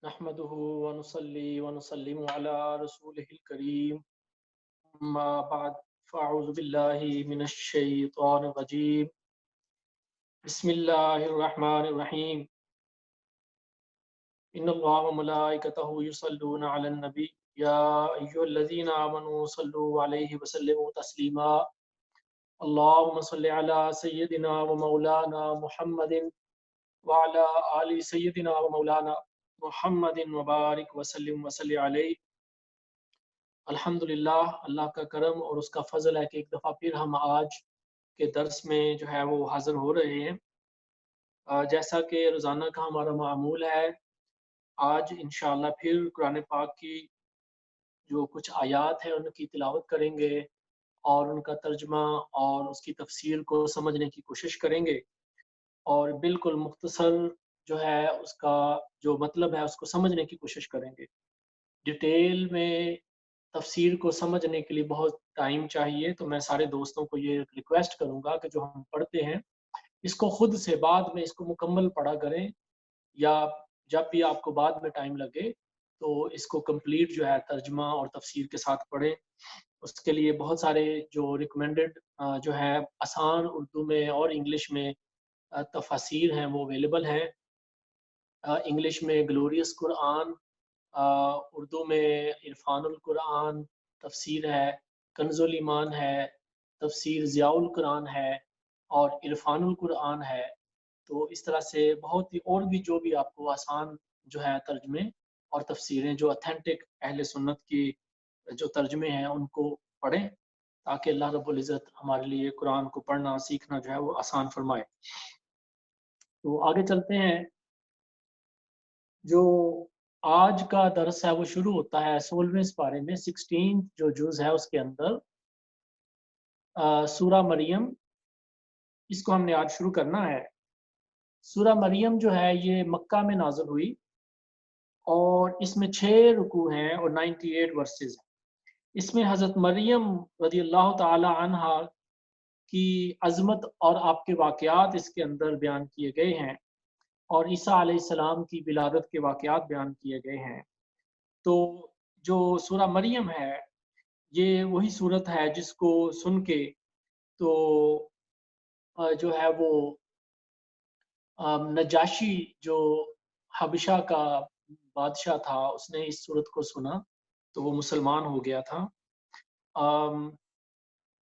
نحمده ونصلي ونسلم على رسوله الكريم أما بعد فأعوذ بالله من الشيطان الرجيم بسم الله الرحمن الرحيم إن الله وملائكته يصلون على النبي يا أيها الذين آمنوا صلوا عليه وسلموا تسليما اللهم صل على سيدنا ومولانا محمد وعلى آل سيدنا ومولانا محمد وبارک وسلم وصلی علیہ۔ الحمدللہ، اللہ کا کرم اور اس کا فضل ہے کہ ایک دفعہ پھر ہم آج کے درس میں جو ہے وہ حاضر ہو رہے ہیں۔ جیسا کہ روزانہ کا ہمارا معمول ہے، آج انشاءاللہ پھر قرآن پاک کی جو کچھ آیات ہیں ان کی تلاوت کریں گے اور ان کا ترجمہ اور اس کی تفسیر کو سمجھنے کی کوشش کریں گے، اور بالکل مختصر جو ہے اس کا جو مطلب ہے اس کو سمجھنے کی کوشش کریں گے۔ ڈیٹیل میں تفسیر کو سمجھنے کے لیے بہت ٹائم چاہیے، تو میں سارے دوستوں کو یہ ریکویسٹ کروں گا کہ جو ہم پڑھتے ہیں اس کو خود سے بعد میں اس کو مکمل پڑھا کریں، یا جب بھی آپ کو بعد میں ٹائم لگے تو اس کو کمپلیٹ جو ہے ترجمہ اور تفسیر کے ساتھ پڑھیں۔ اس کے لیے بہت سارے جو ریکمینڈڈ جو ہے آسان اردو میں اور انگلش میں تفاسیر ہیں وہ اویلیبل ہیں۔ انگلش میں گلوریس قرآن، اردو میں عرفان القرآن تفسیر ہے، کنز الایمان ہے، تفسیر ضیاء القرآن ہے، اور عرفان القرآن ہے۔ تو اس طرح سے بہت ہی اور بھی جو بھی آپ کو آسان جو ہے ترجمے اور تفسیریں جو اتھینٹک اہل سنت کی جو ترجمے ہیں ان کو پڑھیں، تاکہ اللہ رب العزت ہمارے لیے قرآن کو پڑھنا سیکھنا جو ہے وہ آسان فرمائے۔ تو آگے چلتے ہیں۔ جو آج کا درس ہے وہ شروع ہوتا ہے 16ویں سپارے میں، 16 جو جز ہے اس کے اندر سورہ مریم، اس کو ہم نے آج شروع کرنا ہے۔ سورہ مریم جو ہے یہ مکہ میں نازل ہوئی، اور اس میں 6 رکوع ہیں اور 98 ورسز ہیں۔ اس میں حضرت مریم رضی اللہ تعالی عنہا کی عظمت اور آپ کے واقعات اس کے اندر بیان کیے گئے ہیں، اور عیسیٰ علیہ السلام کی ولادت کے واقعات بیان کیے گئے ہیں۔ تو جو سورہ مریم ہے یہ وہی صورت ہے جس کو سن کے تو جو ہے وہ نجاشی جو حبشہ کا بادشاہ تھا، اس نے اس صورت کو سنا تو وہ مسلمان ہو گیا تھا۔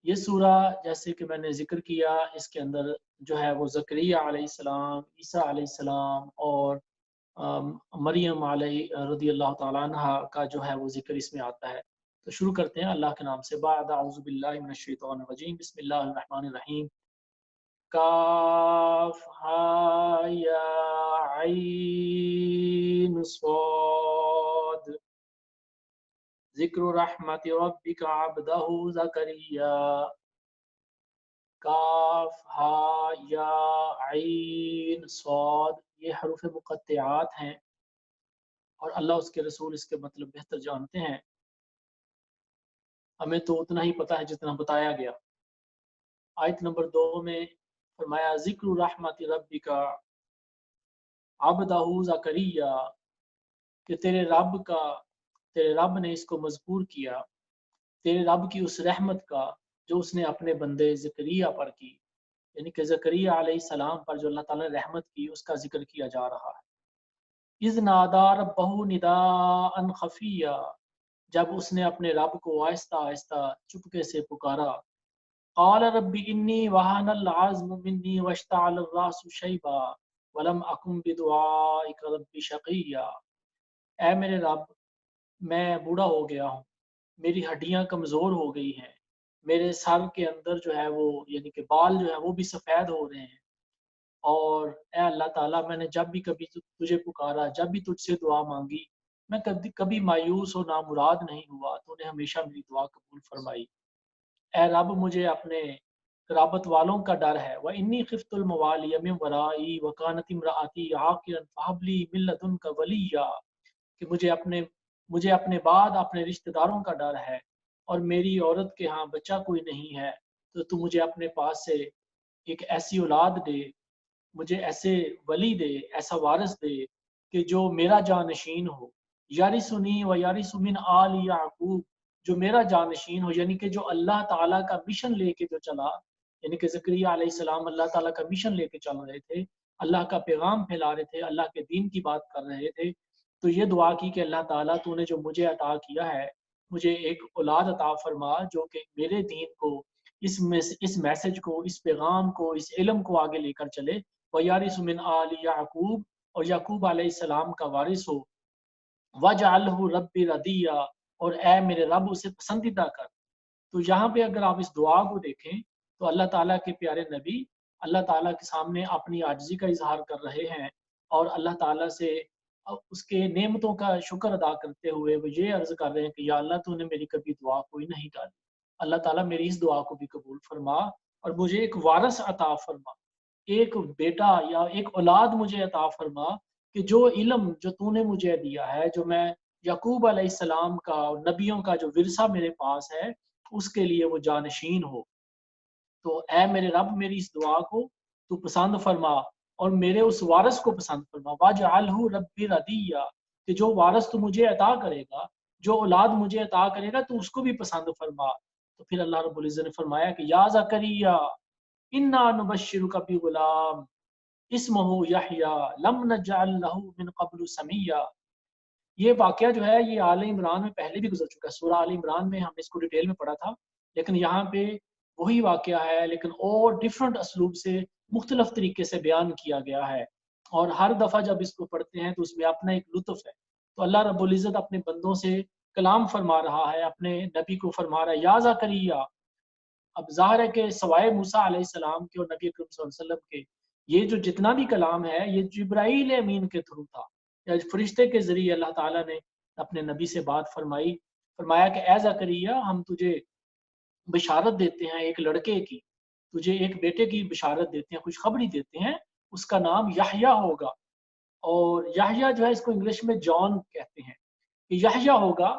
یہ سورہ جیسے کہ میں نے ذکر کیا، اس کے اندر جو ہے وہ زکریا علیہ السلام، عیسیٰ علیہ السلام اور مریم علیہ رضی اللہ تعالیٰ عنہ کا جو ہے وہ ذکر اس میں آتا ہے۔ تو شروع کرتے ہیں اللہ کے نام سے۔ بعد اعوذ باللہ من الشیطان الرجیم، بسم اللہ الرحمن الرحیم۔ کاف ہا یا عین صاد، ذکر رحمت ربک عبدہ زکریا۔ کاف ہا یا عین صاد، یہ حروف مقطعات ہیں، اور اللہ اس کے رسول اس کے مطلب بہتر جانتے ہیں، ہمیں تو اتنا ہی پتہ ہے جتنا بتایا گیا۔ آیت نمبر 2 میں فرمایا ذکر رحمت ربک عبدہ زکریا، کہ تیرے رب نے اس کو مذکور کیا، تیرے رب کی اس رحمت کا جو اس نے اپنے بندے زکریا پر کی، یعنی کہ زکریا علیہ السلام پر جو اللہ تعالیٰ نے رحمت کی اس کا ذکر کیا جا رہا ہے۔ اذ نادى ربہ نداء خفیا، جب اس نے اپنے رب کو آہستہ آہستہ چپکے سے پکارا۔ قال رب انی وہن العظم منی واشتعل الراس شیبا ولم اکن بدعائک رب شقیا، اے میرے رب میں بوڑھا ہو گیا ہوں، میری ہڈیاں کمزور ہو گئی ہیں، میرے سر کے اندر جو ہے وہ یعنی کہ بال جو ہے وہ بھی سفید ہو رہے ہیں، اور اے اللہ تعالیٰ میں نے جب بھی کبھی تجھے پکارا، جب بھی تجھ سے دعا مانگی، میں کبھی مایوس اور نامراد نہیں ہوا، تو نے ہمیشہ میری دعا قبول فرمائی۔ اے رب مجھے اپنے قرابت والوں کا ڈر ہے، وَإِنِّي خِفْتُ الْمَوَالِيَ مِن وَرَائِي وَكَانَتِ امْرَأَتِي عَاقِرًا فَهَبْ لِي مِن لَّدُنكَ وَلِيًّا، کہ مجھے اپنے بعد اپنے رشتہ داروں کا ڈر ہے، اور میری عورت کے ہاں بچہ کوئی نہیں ہے، تو مجھے اپنے پاس سے ایک ایسی اولاد دے، مجھے ایسے ولی دے، ایسا وارث دے کہ جو میرا جانشین ہو، یارثنی و یارث من آل یعقوب، جو میرا جانشین ہو، یعنی کہ جو اللہ تعالیٰ کا مشن لے کے جو چلا، یعنی کہ زکریا علیہ السلام اللہ تعالیٰ کا مشن لے کے چل رہے تھے، اللہ کا پیغام پھیلا رہے تھے، اللہ کے دین کی بات کر رہے تھے، تو یہ دعا کی کہ اللہ تعالیٰ تو نے جو مجھے عطا کیا ہے، مجھے ایک اولاد عطا فرما جو کہ میرے دین کو، اس میسج کو، اس پیغام کو، اس علم کو آگے لے کر چلے، وَيَارِثُ مِنْ آلِ یعقوب، اور یعقوب علیہ السلام کا وارث ہو، وَجْعَلْهُ رَبِّ رَضِيًّا، اور اے میرے رب اسے پسندیدہ کر۔ تو یہاں پہ اگر آپ اس دعا کو دیکھیں تو اللہ تعالیٰ کے پیارے نبی اللہ تعالیٰ کے سامنے اپنی عاجزی کا اظہار کر رہے ہیں، اور اللہ تعالیٰ سے اس کے نعمتوں کا شکر ادا کرتے ہوئے وہ یہ عرض کر رہے ہیں کہ یا اللہ تو نے میری کبھی دعا کوئی نہیں ٹالی، اللہ تعالیٰ میری اس دعا کو بھی قبول فرما اور مجھے ایک وارث عطا فرما، ایک بیٹا یا ایک اولاد مجھے عطا فرما کہ جو علم جو تو نے مجھے دیا ہے، جو میں یعقوب علیہ السلام کا اور نبیوں کا جو ورثہ میرے پاس ہے، اس کے لیے وہ جانشین ہو۔ تو اے میرے رب میری اس دعا کو تو پسند فرما اور میرے اس وارث کو پسند فرما، واجعلہ رب ردیہ، کہ جو وارث تو مجھے عطا کرے گا، جو اولاد مجھے عطا کرے گا تو اس کو بھی پسند فرما۔ تو پھر اللہ رب العزت نے فرمایا کہ یا زکریا انا نبشرک بغلام اسمہ یحییٰ لم نجعل لہ من قبل سمیہ۔ یہ واقعہ جو ہے یہ آل عمران میں پہلے بھی گزر چکا ہے، سورہ آل عمران میں ہم نے اس کو ڈیٹیل میں پڑھا تھا، لیکن یہاں پہ وہی واقعہ ہے لیکن اور ڈیفرنٹ اسلوب سے، مختلف طریقے سے بیان کیا گیا ہے، اور ہر دفعہ جب اس کو پڑھتے ہیں تو اس میں اپنا ایک لطف ہے۔ تو اللہ رب العزت اپنے بندوں سے کلام فرما رہا ہے، اپنے نبی کو فرما رہا ہے یا زکریا۔ اب ظاہر ہے کہ سوائے موسیٰ علیہ السلام کے اور نبی اکرم صلی اللہ علیہ وسلم کے، یہ جو جتنا بھی کلام ہے یہ جبرائیل امین کے تھرو تھا، یا فرشتے کے ذریعے اللہ تعالیٰ نے اپنے نبی سے بات فرمائی، فرمایا کہ اے زکریا ہم تجھے بشارت دیتے ہیں ایک لڑکے کی، تجھے ایک بیٹے کی بشارت دیتے ہیں، خوشخبری دیتے ہیں، اس کا نام یحییٰ ہوگا۔ اور یحییٰ جو ہے اس کو انگلش میں جان کہتے ہیں، کہ یحییٰ ہوگا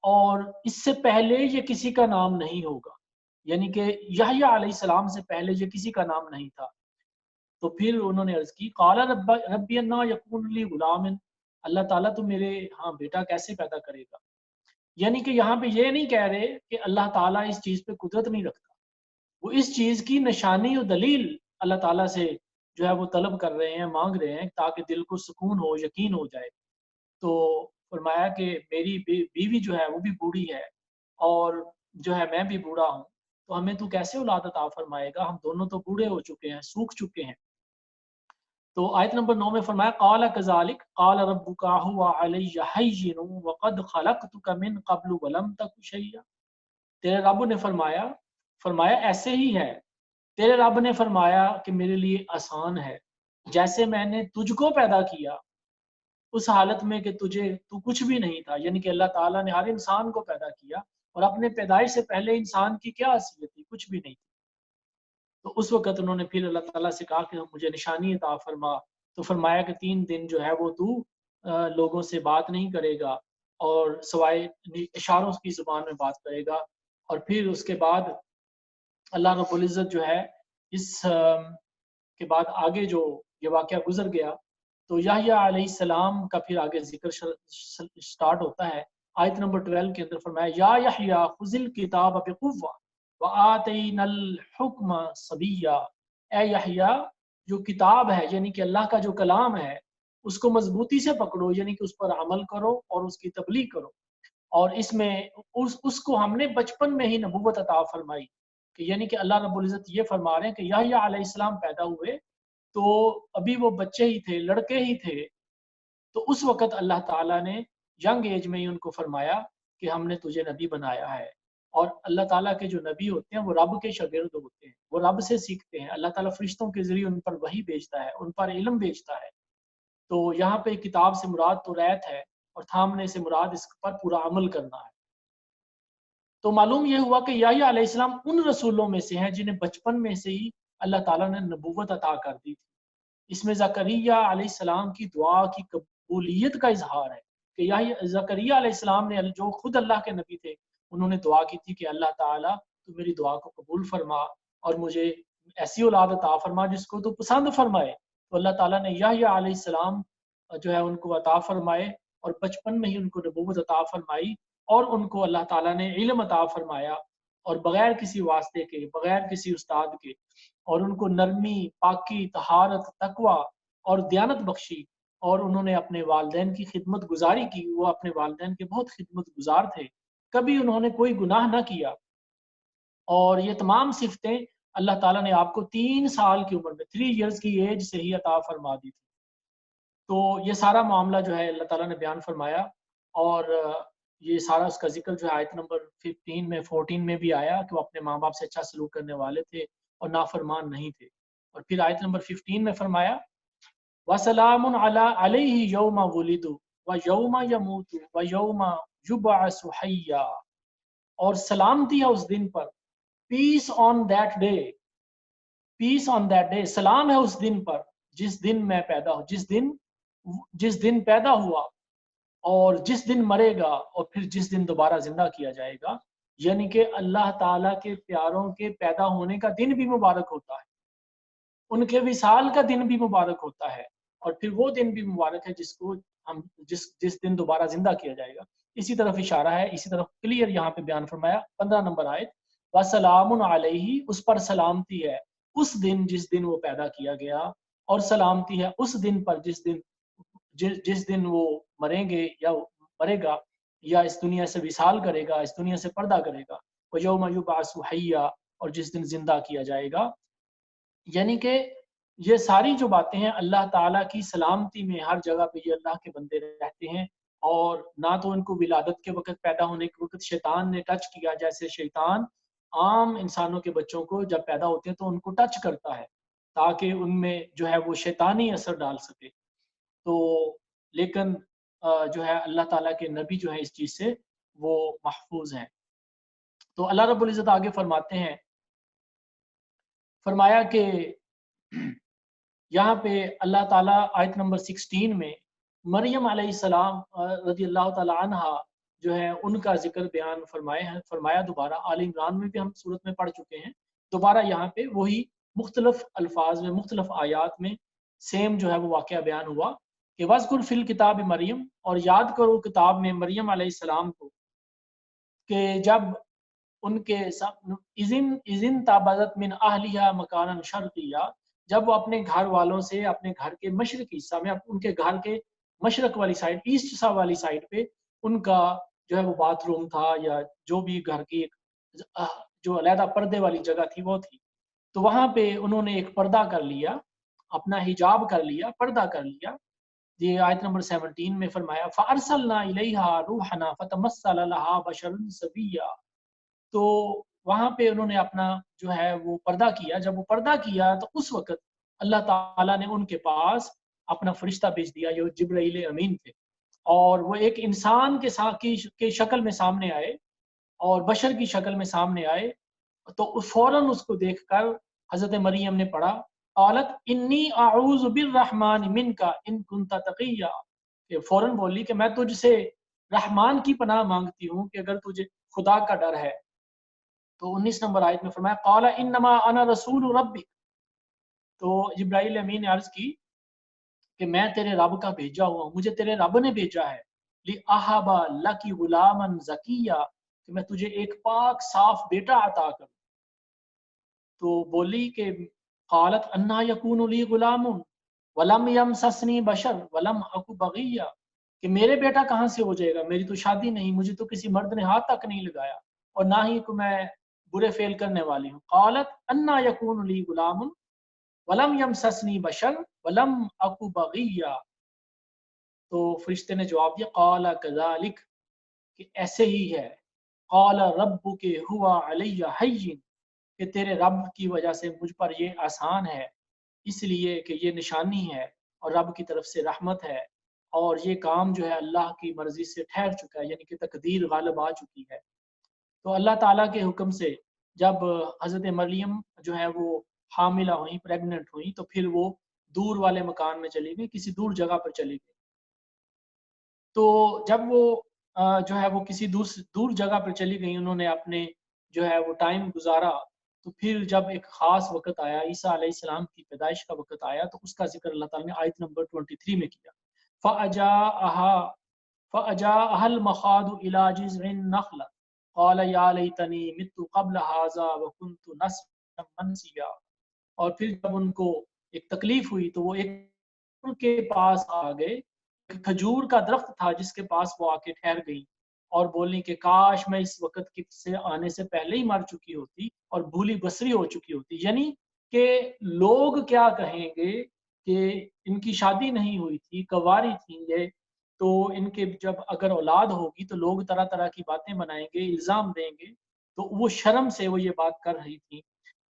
اور اس سے پہلے یہ کسی کا نام نہیں ہوگا، یعنی کہ یحییٰ علیہ السلام سے پہلے یہ کسی کا نام نہیں تھا۔ تو پھر انہوں نے عرض کی قال ربی انا یکون لی غلام، اللہ تعالیٰ تو میرے ہاں بیٹا کیسے پیدا کرے گا، یعنی کہ یہاں پہ یہ نہیں کہہ رہے کہ اللہ تعالیٰ اس چیز پہ قدرت نہیں رکھتا، وہ اس چیز کی نشانی و دلیل اللہ تعالیٰ سے جو ہے وہ طلب کر رہے ہیں، مانگ رہے ہیں تاکہ دل کو سکون ہو، یقین ہو جائے۔ تو فرمایا کہ میری بیوی جو ہے وہ بھی بوڑھی ہے اور جو ہے میں بھی بوڑھا ہوں، تو ہمیں تو کیسے اولاد عطا فرمائے گا، ہم دونوں تو بوڑھے ہو چکے ہیں، سوکھ چکے ہیں۔ تو آیت نمبر 9 میں فرمایا قال کذالک قال ربک هو علی ہین وقد خلقتک من قبل ولم تک شیئا، تیرے رب نے فرمایا ایسے ہی ہے، تیرے رب نے فرمایا کہ میرے لیے آسان ہے، جیسے میں نے تجھ کو پیدا کیا اس حالت میں کہ تو کچھ بھی نہیں تھا، یعنی کہ اللہ تعالیٰ نے ہر انسان کو پیدا کیا اور اپنے پیدائش سے پہلے انسان کی کیا حیثیت تھی، کچھ بھی نہیں تھی۔ تو اس وقت انہوں نے پھر اللہ تعالیٰ سے کہا کہ مجھے نشانی عطا فرما، تو فرمایا کہ 3 دن جو ہے وہ تو لوگوں سے بات نہیں کرے گا اور سوائے اشاروں کی زبان میں بات کرے گا، اور پھر اس کے بعد اللہ رب العزت جو ہے اس کے بعد آگے جو یہ واقعہ گزر گیا تو یحییٰ علیہ السلام کا پھر آگے ذکر سٹارٹ ہوتا ہے۔ آیت نمبر 12 کے اندر فرمایا یا یحییٰ خذ الکتاب بقوہ وآتینا الحکم صبیا، اے یحییٰ جو کتاب ہے یعنی کہ اللہ کا جو کلام ہے اس کو مضبوطی سے پکڑو، یعنی کہ اس پر عمل کرو اور اس کی تبلیغ کرو، اور اس میں اس کو ہم نے بچپن میں ہی نبوت عطا فرمائی، کہ یعنی کہ اللہ رب العزت یہ فرما رہے ہیں کہ یحییٰ علیہ السلام پیدا ہوئے تو ابھی وہ بچے ہی تھے، لڑکے ہی تھے، تو اس وقت اللہ تعالیٰ نے ینگ ایج میں ہی ان کو فرمایا کہ ہم نے تجھے نبی بنایا ہے، اور اللہ تعالیٰ کے جو نبی ہوتے ہیں وہ رب کے شاگرد ہوتے ہیں، وہ رب سے سیکھتے ہیں، اللہ تعالیٰ فرشتوں کے ذریعے ان پر وحی بھیجتا ہے، ان پر علم بھیجتا ہے۔ تو یہاں پہ کتاب سے مراد تو ریت ہے اور تھامنے سے مراد اس پر پورا عمل کرنا ہے۔ تو معلوم یہ ہوا کہ یحییٰ علیہ السلام ان رسولوں میں سے ہیں جنہیں بچپن میں سے ہی اللہ تعالیٰ نے نبوت عطا کر دی تھی۔ اس میں زکریا علیہ السلام کی دعا کی قبولیت کا اظہار ہے کہ زکریا علیہ السلام نے جو خود اللہ کے نبی تھے انہوں نے دعا کی تھی کہ اللہ تعالیٰ تو میری دعا کو قبول فرما اور مجھے ایسی اولاد عطا فرما جس کو تو پسند فرمائے۔ تو اللہ تعالیٰ نے یحییٰ علیہ السلام جو ہے ان کو عطا فرمائے اور بچپن میں ہی ان کو نبوت عطا فرمائی اور ان کو اللہ تعالیٰ نے علم عطا فرمایا اور بغیر کسی واسطے کے، بغیر کسی استاد کے، اور ان کو نرمی، پاکی، طہارت، تقوی اور دیانت بخشی، اور انہوں نے اپنے والدین کی خدمت گزاری کی. وہ اپنے والدین کے بہت خدمت گزار تھے، کبھی انہوں نے کوئی گناہ نہ کیا. اور یہ تمام صفتیں اللہ تعالیٰ نے آپ کو 3 سال کی عمر میں 3 ایئرس کی ایج سے ہی عطا فرما دی تھی. تو یہ سارا معاملہ جو ہے اللہ تعالیٰ نے بیان فرمایا، اور یہ سارا اس کا ذکر جو ہے آیت نمبر 15 میں 14 میں بھی آیا کہ وہ اپنے ماں باپ سے اچھا سلوک کرنے والے تھے اور نافرمان نہیں تھے. اور پھر آیت نمبر 15 میں فرمایا وَسَلَامٌ عَلَيْهِ يَوْمَ وُلِدُ وَيَوْمَ يَمُوتُ وَيَوْمَ يُبْعَثُ حَيًّا، اور سلامتی ہے اس دن پر، peace on that day, peace on that day, سلام ہے اس دن پر جس دن میں پیدا ہوں، جس دن پیدا ہوا اور جس دن مرے گا اور پھر جس دن دوبارہ زندہ کیا جائے گا. یعنی کہ اللہ تعالیٰ کے پیاروں کے پیدا ہونے کا دن بھی مبارک ہوتا ہے، ان کے وصال کا دن بھی مبارک ہوتا ہے، اور پھر وہ دن بھی مبارک ہے جس کو ہم جس دن دوبارہ زندہ کیا جائے گا. اسی طرف اشارہ ہے، اسی طرف کلیئر یہاں پہ بیان فرمایا 15 نمبر آیت وَسَلَامٌ عَلَيْهِ، اس پر سلامتی ہے اس دن جس دن وہ پیدا کیا گیا، اور سلامتی ہے اس دن پر جس دن وہ مریں گے یا مرے گا یا اس دنیا سے وصال کرے گا، اس دنیا سے پردہ کرے گا. وَيَوْمَ يُبْعَثُ حَيًّا، اور جس دن زندہ کیا جائے گا. یعنی کہ یہ ساری جو باتیں ہیں اللہ تعالیٰ کی سلامتی میں، ہر جگہ پہ یہ اللہ کے بندے رہتے ہیں، اور نہ تو ان کو ولادت کے وقت، پیدا ہونے کے وقت شیطان نے ٹچ کیا، جیسے شیطان عام انسانوں کے بچوں کو جب پیدا ہوتے ہیں تو ان کو ٹچ کرتا ہے تاکہ ان میں جو ہے وہ شیطانی اثر ڈال سکے. تو لیکن جو ہے اللہ تعالیٰ کے نبی جو ہے اس چیز سے وہ محفوظ ہیں. تو اللہ رب العزت آگے فرماتے ہیں، فرمایا کہ یہاں پہ اللہ تعالیٰ آیت نمبر 16 میں مریم علیہ السلام رضی اللہ تعالیٰ عنہ جو ہے ان کا ذکر بیان فرمایا دوبارہ. آل عمران میں بھی ہم صورت میں پڑھ چکے ہیں، دوبارہ یہاں پہ وہی مختلف الفاظ میں، مختلف آیات میں سیم جو ہے وہ واقعہ بیان ہوا کہ وَاذْكُرْ فِي الْكِتَابِ مریم، اور یاد کرو کتاب میں مریم علیہ السلام کو، کہ جب ان کے اذن تابعت من اہلیہ مکانا شرقیہ، جب وہ اپنے گھر والوں سے اپنے گھر کے مشرقی حصہ میں، ان کے گھر کے مشرق والی سائڈ، ایسٹ والی سائڈ پہ ان کا جو ہے وہ باتھ روم تھا، یا جو بھی گھر کی ایک جو علیحدہ پردے والی جگہ تھی وہ تھی. تو وہاں پہ انہوں نے ایک پردہ کر لیا، اپنا حجاب کر لیا، پردہ کر لیا. یہ آیت نمبر 17 میں فرمایا فَأَرْسَلْنَا إِلَيْهَا رُوحَنَا فَتَمَثَّلَ لَهَا بَشَرًا سَوِيًّا. تو وہاں پہ انہوں نے اپنا جو ہے وہ پردہ کیا. جب وہ پردہ کیا تو اس وقت اللہ تعالیٰ نے ان کے پاس اپنا فرشتہ بھیج دیا، جو جبرائیل امین تھے، اور وہ ایک انسان کے شکل میں سامنے آئے، اور بشر کی شکل میں سامنے آئے. تو فوراً اس کو دیکھ کر حضرت مریم نے پڑھا قالت انی اعوذ بالرحمن منک ان کنت تقیا، کہ فوراً بولی کہ میں تجھ سے رحمان کی پناہ مانگتی ہوں کہ اگر تجھے خدا کا ڈر ہے. تو 19 نمبر آیت میں فرمایا قال انما انا رسول ربک، تو جبرائیل امین نے عرض کی کہ میں تیرے رب کا بھیجا ہوا ہوں، مجھے تیرے رب نے بھیجا ہے لِأَحَبَ لَكِ غُلَامًا زَكِيًّا، کہ میں تجھے ایک پاک صاف بیٹا عطا کروں. تو بولی کہ قالت انا یکون لی غلام ولم یمسسنی بشر ولم اکو بغیہ، کہ میرے بیٹا کہاں سے ہو جائے گا، میری تو شادی نہیں، مجھے تو کسی مرد نے ہاتھ تک نہیں لگایا، اور نہ ہی کو میں برے فعل کرنے والی ہوں. قالت انا یکون لی غلام ولم یمسسنی بشر ولم اکو بغیہ. تو فرشتے نے جواب دیا قال کذالک، کہ ایسے ہی ہے. قال ربک ہوا علی حین، کہ تیرے رب کی وجہ سے مجھ پر یہ آسان ہے، اس لیے کہ یہ نشانی ہے اور رب کی طرف سے رحمت ہے، اور یہ کام جو ہے اللہ کی مرضی سے ٹھہر چکا ہے، یعنی کہ تقدیر غالب آ چکی ہے. تو اللہ تعالیٰ کے حکم سے جب حضرت مریم جو ہے وہ حاملہ ہوئیں، پریگننٹ ہوئیں، تو پھر وہ دور والے مکان میں چلی گئی، کسی دور جگہ پر چلی گئی. تو جب وہ جو ہے وہ کسی دور جگہ پر چلی گئی، انہوں نے اپنے جو ہے وہ ٹائم گزارا. تو پھر جب ایک خاص وقت آیا، عیسیٰ علیہ السلام کی پیدائش کا وقت آیا، تو اس کا ذکر اللہ تعالیٰ نے آیت نمبر 23 میں کیا. فأجاءها فأجاءها المخاض إلى جذع النخلة قال يا ليتني مت قبل هذا وكنت نسيا منسيا۔ اور پھر جب ان کو ایک تکلیف ہوئی تو وہ ایک ان کے پاس آ گئے، ایک کھجور کا درخت تھا جس کے پاس وہ آ کے ٹھہر گئی اور بولنے کہ کاش میں اس وقت سے آنے سے پہلے ہی مر چکی ہوتی اور بھولی بسری ہو چکی ہوتی، یعنی کہ لوگ کیا کہیں گے کہ ان کی شادی نہیں ہوئی تھی، کنواری تھیں یہ، تو ان کے جب اگر اولاد ہوگی تو لوگ طرح طرح کی باتیں بنائیں گے، الزام دیں گے، تو وہ شرم سے وہ یہ بات کر رہی تھی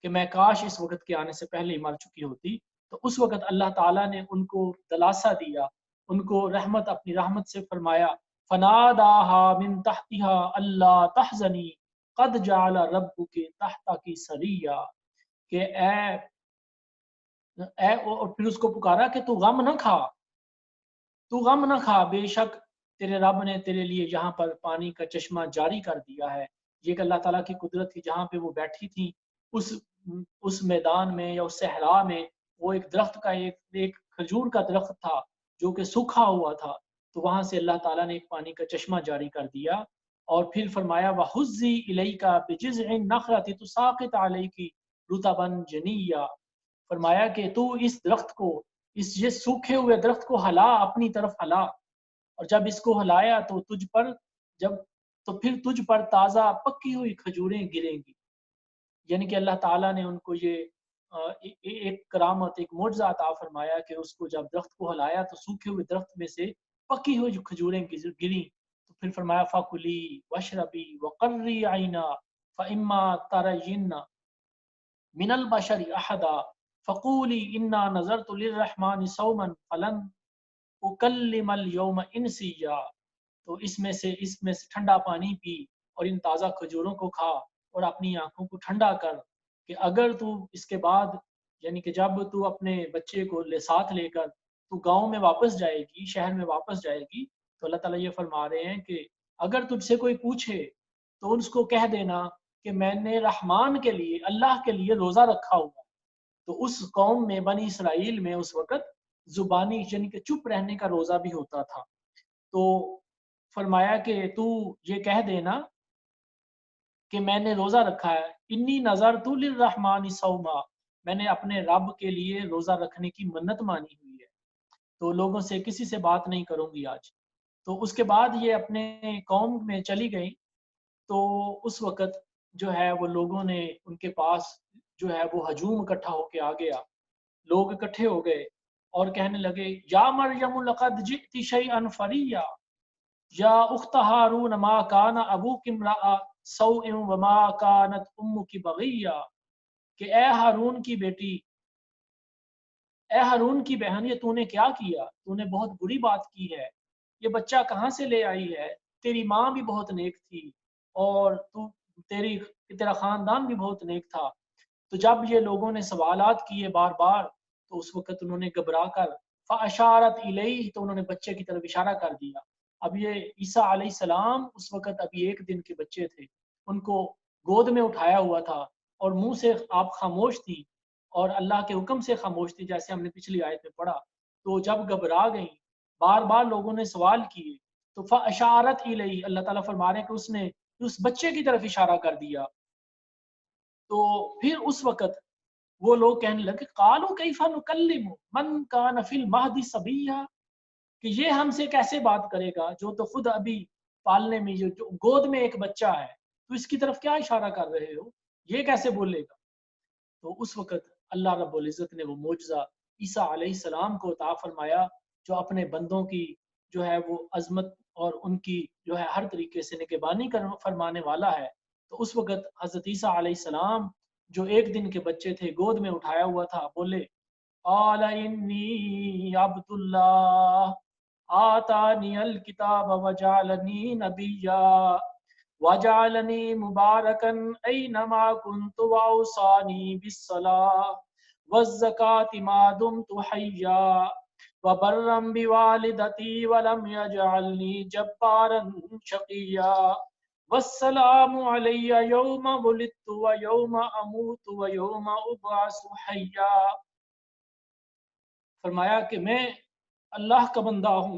کہ میں کاش اس وقت کے آنے سے پہلے ہی مر چکی ہوتی۔ تو اس وقت اللہ تعالیٰ نے ان کو دلاسا دیا، ان کو رحمت اپنی رحمت سے فرمایا فناداها من تحتها اللہ تحزنی قد جعل ربک تحتک سریا، کہ اور پھر اس کو پکارا کہ تو غم نہ کھا، تو غم نہ کھا، بے شک تیرے رب نے تیرے لیے یہاں پر پانی کا چشمہ جاری کر دیا ہے۔ یہ کہ اللہ تعالیٰ کی قدرت تھی، جہاں پہ وہ بیٹھی تھی اس میدان میں یا اس صحرا میں، وہ ایک درخت کا ایک کھجور کا درخت تھا جو کہ سوکھا ہوا تھا، تو وہاں سے اللہ تعالیٰ نے ایک پانی کا چشمہ جاری کر دیا اور پھر فرمایا وَحُزِّي إِلَيْكَ بِجِذْعِ النَّخْلَةِ تُسَاقِطْ عَلَيْكِ رُطَبًا جَنِيًّا، فرمایا کہ تو اس درخت کو، یہ سوکھے ہوئے درخت کو ہلا، اپنی طرف ہلا، اور جب اس کو ہلایا تو پھر تجھ پر تازہ پکی ہوئی کھجوریں گریں گی، یعنی کہ اللہ تعالیٰ نے ان کو یہ ایک کرامت، ایک معجزہ عطا فرمایا کہ اس کو جب درخت کو ہلایا تو سوکھے ہوئے درخت میں سے پکی ہوئی جو کھجوریں گریں، تو پھر فرمایا فَكُلِي وَاشْرَبِي وَقَرِّي عَيْنًا فَإِمَّا تَرَيِنَّ مِنَ الْبَشَرِ أَحَدًا فَقُولِي إِنَّا نَذَرْتُ لِلرَّحْمَنِ صَوْمًا فَلَنْ أُكَلِّمَ الْيَوْمَ إِنْسِيًّا، تو اس میں سے ٹھنڈا پانی پی اور ان تازہ کھجوروں کو کھا اور اپنی آنکھوں کو ٹھنڈا کر کہ اگر تو اس کے بعد، یعنی کہ جب تو اپنے بچے کو ساتھ لے کر تو گاؤں میں واپس جائے گی، شہر میں واپس جائے گی، تو اللہ تعالیٰ یہ فرما رہے ہیں کہ اگر تجھ سے کوئی پوچھے تو اس کو کہہ دینا کہ میں نے رحمان کے لیے، اللہ کے لیے روزہ رکھا ہوا۔ تو اس قوم میں، بنی اسرائیل میں، اس وقت زبانی یعنی کہ چپ رہنے کا روزہ بھی ہوتا تھا، تو فرمایا کہ تو یہ کہہ دینا کہ میں نے روزہ رکھا ہے، انی نذرت للرحمن صوما، میں نے اپنے رب کے لیے روزہ رکھنے کی منت مانی ہوئی ہے، تو لوگوں سے کسی سے بات نہیں کروں گی آج۔ تو اس کے بعد یہ اپنے قوم میں چلی گئی، تو اس وقت جو ہے وہ لوگوں نے ان کے پاس جو ہے وہ ہجوم اکٹھا ہو کے آ گیا، لوگ اکٹھے ہو گئے اور کہنے لگے یا مریم لقد جئت شیئا فریا یا اخت ہارون ما کان ابوک امرأ سوء وما کانت امک بغیا، کہ اے ہارون کی بیٹی، اے ہارون کی بہن، یہ تو نے کیا کیا، تو نے بہت بری بات کی ہے، یہ بچہ کہاں سے لے آئی ہے، تیری ماں بھی بہت نیک تھی اور تیرا خاندان بھی بہت نیک تھا۔ تو جب یہ لوگوں نے سوالات کیے بار بار تو اس وقت انہوں نے گھبرا کر فاشارت الیہ، تو انہوں نے بچے کی طرف اشارہ کر دیا۔ اب یہ عیسیٰ علیہ السلام اس وقت ابھی 1 دن کے بچے تھے، ان کو گود میں اٹھایا ہوا تھا اور منہ سے آپ خاموش تھی اور اللہ کے حکم سے خاموش تھی، جیسے ہم نے پچھلی آیت میں پڑھا۔ تو جب گھبرا گئیں، بار بار لوگوں نے سوال کیے، تو فاشارت الیہ، اللہ تعالیٰ فرما رہے ہیں کہ اس نے اس بچے کی طرف اشارہ کر دیا۔ تو پھر اس وقت وہ لوگ کہنے لگے قالوا کیف نکلم من کان فی المہد صبیا، کہ یہ ہم سے کیسے بات کرے گا جو تو خود ابھی پالنے میں، جو گود میں ایک بچہ ہے، تو اس کی طرف کیا اشارہ کر رہے ہو، یہ کیسے بولے گا۔ تو اس وقت اللہ رب العزت نے وہ معجزہ عیسیٰ علیہ السلام کو عطا فرمایا، جو اپنے بندوں کی جو ہے وہ عظمت اور ان کی جو ہے ہر طریقے سے نگہبانی فرمانے والا ہے۔ تو اس وقت حضرت عیسیٰ علیہ السلام جو 1 دن کے بچے تھے، گود میں اٹھایا ہوا تھا، بولے قال انی عبد اللہ آتانی الکتاب وجعلنی نبیا وجعلنی مبارکا اینما کنت واوصانی بالصلاة والزکاة ما دمت حیا وبرا بوالدتی ولم یجعلنی جبارا شقیا والسلام علی یوم ولدت ویوم اموت ویوم ابعث حیا، فرمایا کہ میں اللہ کا بندہ ہوں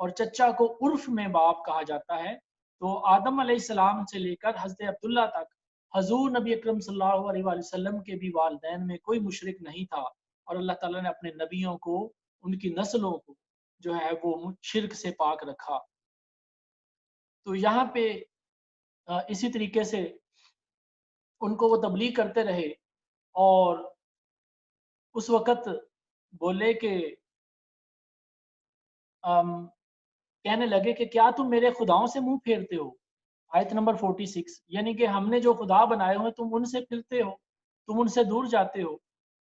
اور چچا کو عرف میں باپ کہا جاتا ہے۔ تو آدم علیہ السلام سے لے کر حضرت عبداللہ تک حضور نبی اکرم صلی اللہ علیہ وآلہ وسلم کے بھی والدین میں کوئی مشرک نہیں تھا، اور اللہ تعالیٰ نے اپنے نبیوں کو، ان کی نسلوں کو جو ہے وہ شرک سے پاک رکھا۔ تو یہاں پہ اسی طریقے سے ان کو وہ تبلیغ کرتے رہے، اور اس وقت بولے کہ کہنے لگے کہ کیا تم میرے خداؤں سے منہ پھیرتے ہو؟ آیت نمبر 46، یعنی کہ ہم نے جو خدا بنائے ہوئے تم ان سے پھرتے ہو، تم ان سے دور جاتے ہو،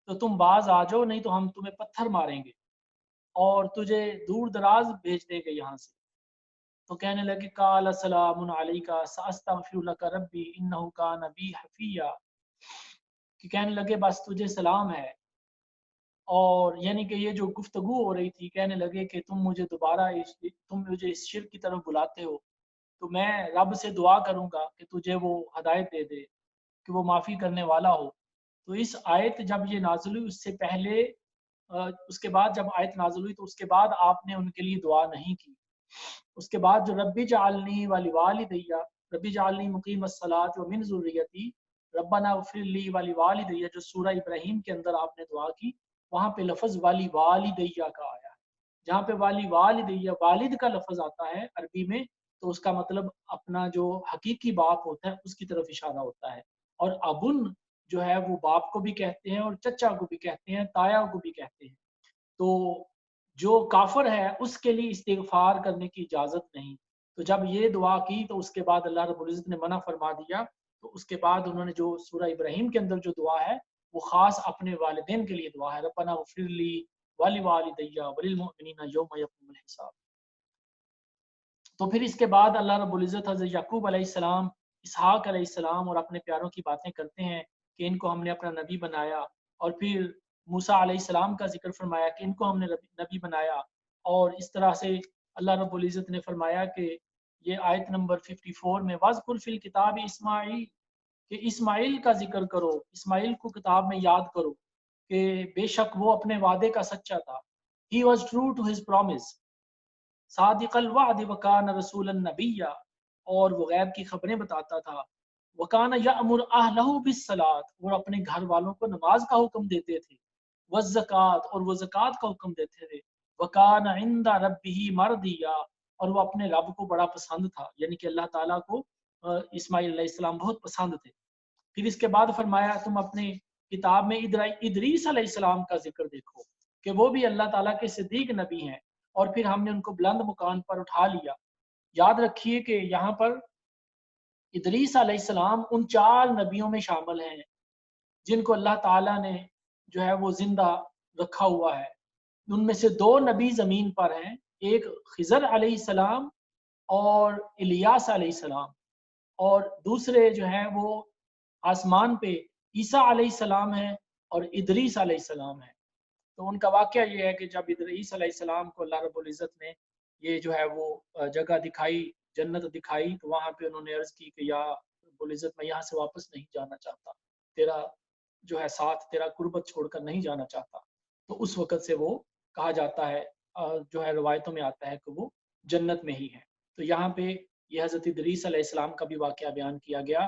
تو تم باز آ جاؤ، نہیں تو ہم تمہیں پتھر ماریں گے اور تجھے دور دراز بھیج دیں گے یہاں سے۔ تو کہنے لگے قال سلام علیک ساستغفر لک ربی انہ کان بی حفیہ، کہ کہنے لگے بس تجھے سلام ہے، اور یعنی کہ یہ جو گفتگو ہو رہی تھی، کہنے لگے کہ تم مجھے اس شرک کی طرف بلاتے ہو، تو میں رب سے دعا کروں گا کہ تجھے وہ ہدایت دے دے، کہ وہ معافی کرنے والا ہو۔ تو اس آیت جب یہ نازل ہوئی، اس سے پہلے اس کے بعد جب آیت نازل ہوئی تو اس کے بعد آپ نے ان کے لیے دعا نہیں کی۔ اس کے بعد جو ربی جعلنی ولوالدی، ربی جعلنی مقیم الصلاۃ ومن ذریتی، ربنا اغفر لی ولوالدی، جو سورہ ابراہیم کے اندر آپ نے دعا کی، وہاں پہ لفظ والی والدیہ کا آیا ہے۔ جہاں پہ والی والدیہ والد کا لفظ آتا ہے عربی میں، تو اس کا مطلب اپنا جو حقیقی باپ ہوتا ہے اس کی طرف اشارہ ہوتا ہے، اور ابن جو ہے وہ باپ کو بھی کہتے ہیں اور چچا کو بھی کہتے ہیں، تایا کو بھی کہتے ہیں۔ تو جو کافر ہے اس کے لیے استغفار کرنے کی اجازت نہیں۔ تو جب یہ دعا کی تو اس کے بعد اللہ رب العزت نے منع فرما دیا، تو اس کے بعد انہوں نے جو سورہ ابراہیم کے اندر جو دعا ہے وہ خاص اپنے والدین کے لیے دعا ہے، ربنا اغفر لی ولوالدی وللمؤمنین یوم یقوم الحساب۔ تو پھر اس کے بعد اللہ رب العزت حضرت یعقوب علیہ السلام، اسحاق علیہ السلام اور اپنے پیاروں کی باتیں کرتے ہیں کہ ان کو ہم نے اپنا نبی بنایا، اور پھر موسیٰ علیہ السلام کا ذکر فرمایا کہ ان کو ہم نے نبی بنایا، اور اس طرح سے اللہ رب العزت نے فرمایا کہ یہ آیت نمبر 54 میں وَاذْكُرْ فِي الْكِتَابِ اسماعیل، کہ اسماعیل کا ذکر کرو، اسماعیل کو کتاب میں یاد کرو کہ بے شک وہ اپنے وعدے کا سچا تھا۔ He was true to his promise، صادق الوعد وکان رسول النبی، اور وہ غیب کی خبریں بتاتا تھا۔ وکان یأمر اہلہ بالصلاۃ، اور اپنے گھر والوں کو نماز کا حکم دیتے تھے، والزکوٰۃ، اور وہ زکوٰۃ کا حکم دیتے تھے، وکان عند ربہ مرضیہ، اور وہ اپنے رب کو بڑا پسند تھا، یعنی کہ اللہ تعالیٰ کو اسماعیل علیہ السلام بہت پسند تھے۔ پھر اس کے بعد فرمایا تم اپنے کتاب میں ادریس علیہ السلام کا ذکر دیکھو کہ وہ بھی اللہ تعالیٰ کے صدیق نبی ہیں، اور پھر ہم نے ان کو بلند مقام پر اٹھا لیا۔ یاد رکھیے کہ یہاں پر ادریس علیہ السلام ان 4 نبیوں میں شامل ہیں جن کو اللہ تعالیٰ نے جو ہے وہ زندہ رکھا ہوا ہے۔ ان میں سے 2 نبی زمین پر ہیں، ایک خضر علیہ السلام اور الیاس علیہ السلام، اور دوسرے جو ہیں وہ آسمان پہ عیسیٰ علیہ السلام ہیں اور ادریس علیہ السلام ہیں۔ تو ان کا واقعہ یہ ہے کہ جب ادریس علیہ السلام کو اللہ رب العزت نے یہ جو ہے وہ جگہ دکھائی، جنت دکھائی، تو وہاں پہ انہوں نے عرض کی کہ یا رب العزت میں یہاں سے واپس نہیں جانا چاہتا، تیرا جو ہے ساتھ، تیرا قربت چھوڑ کر نہیں جانا چاہتا۔ تو اس وقت سے وہ کہا جاتا ہے، جو ہے روایتوں میں آتا ہے کہ وہ جنت میں ہی ہے۔ تو یہاں پہ یہ حضرت ادریس علیہ السلام کا بھی واقعہ بیان کیا گیا،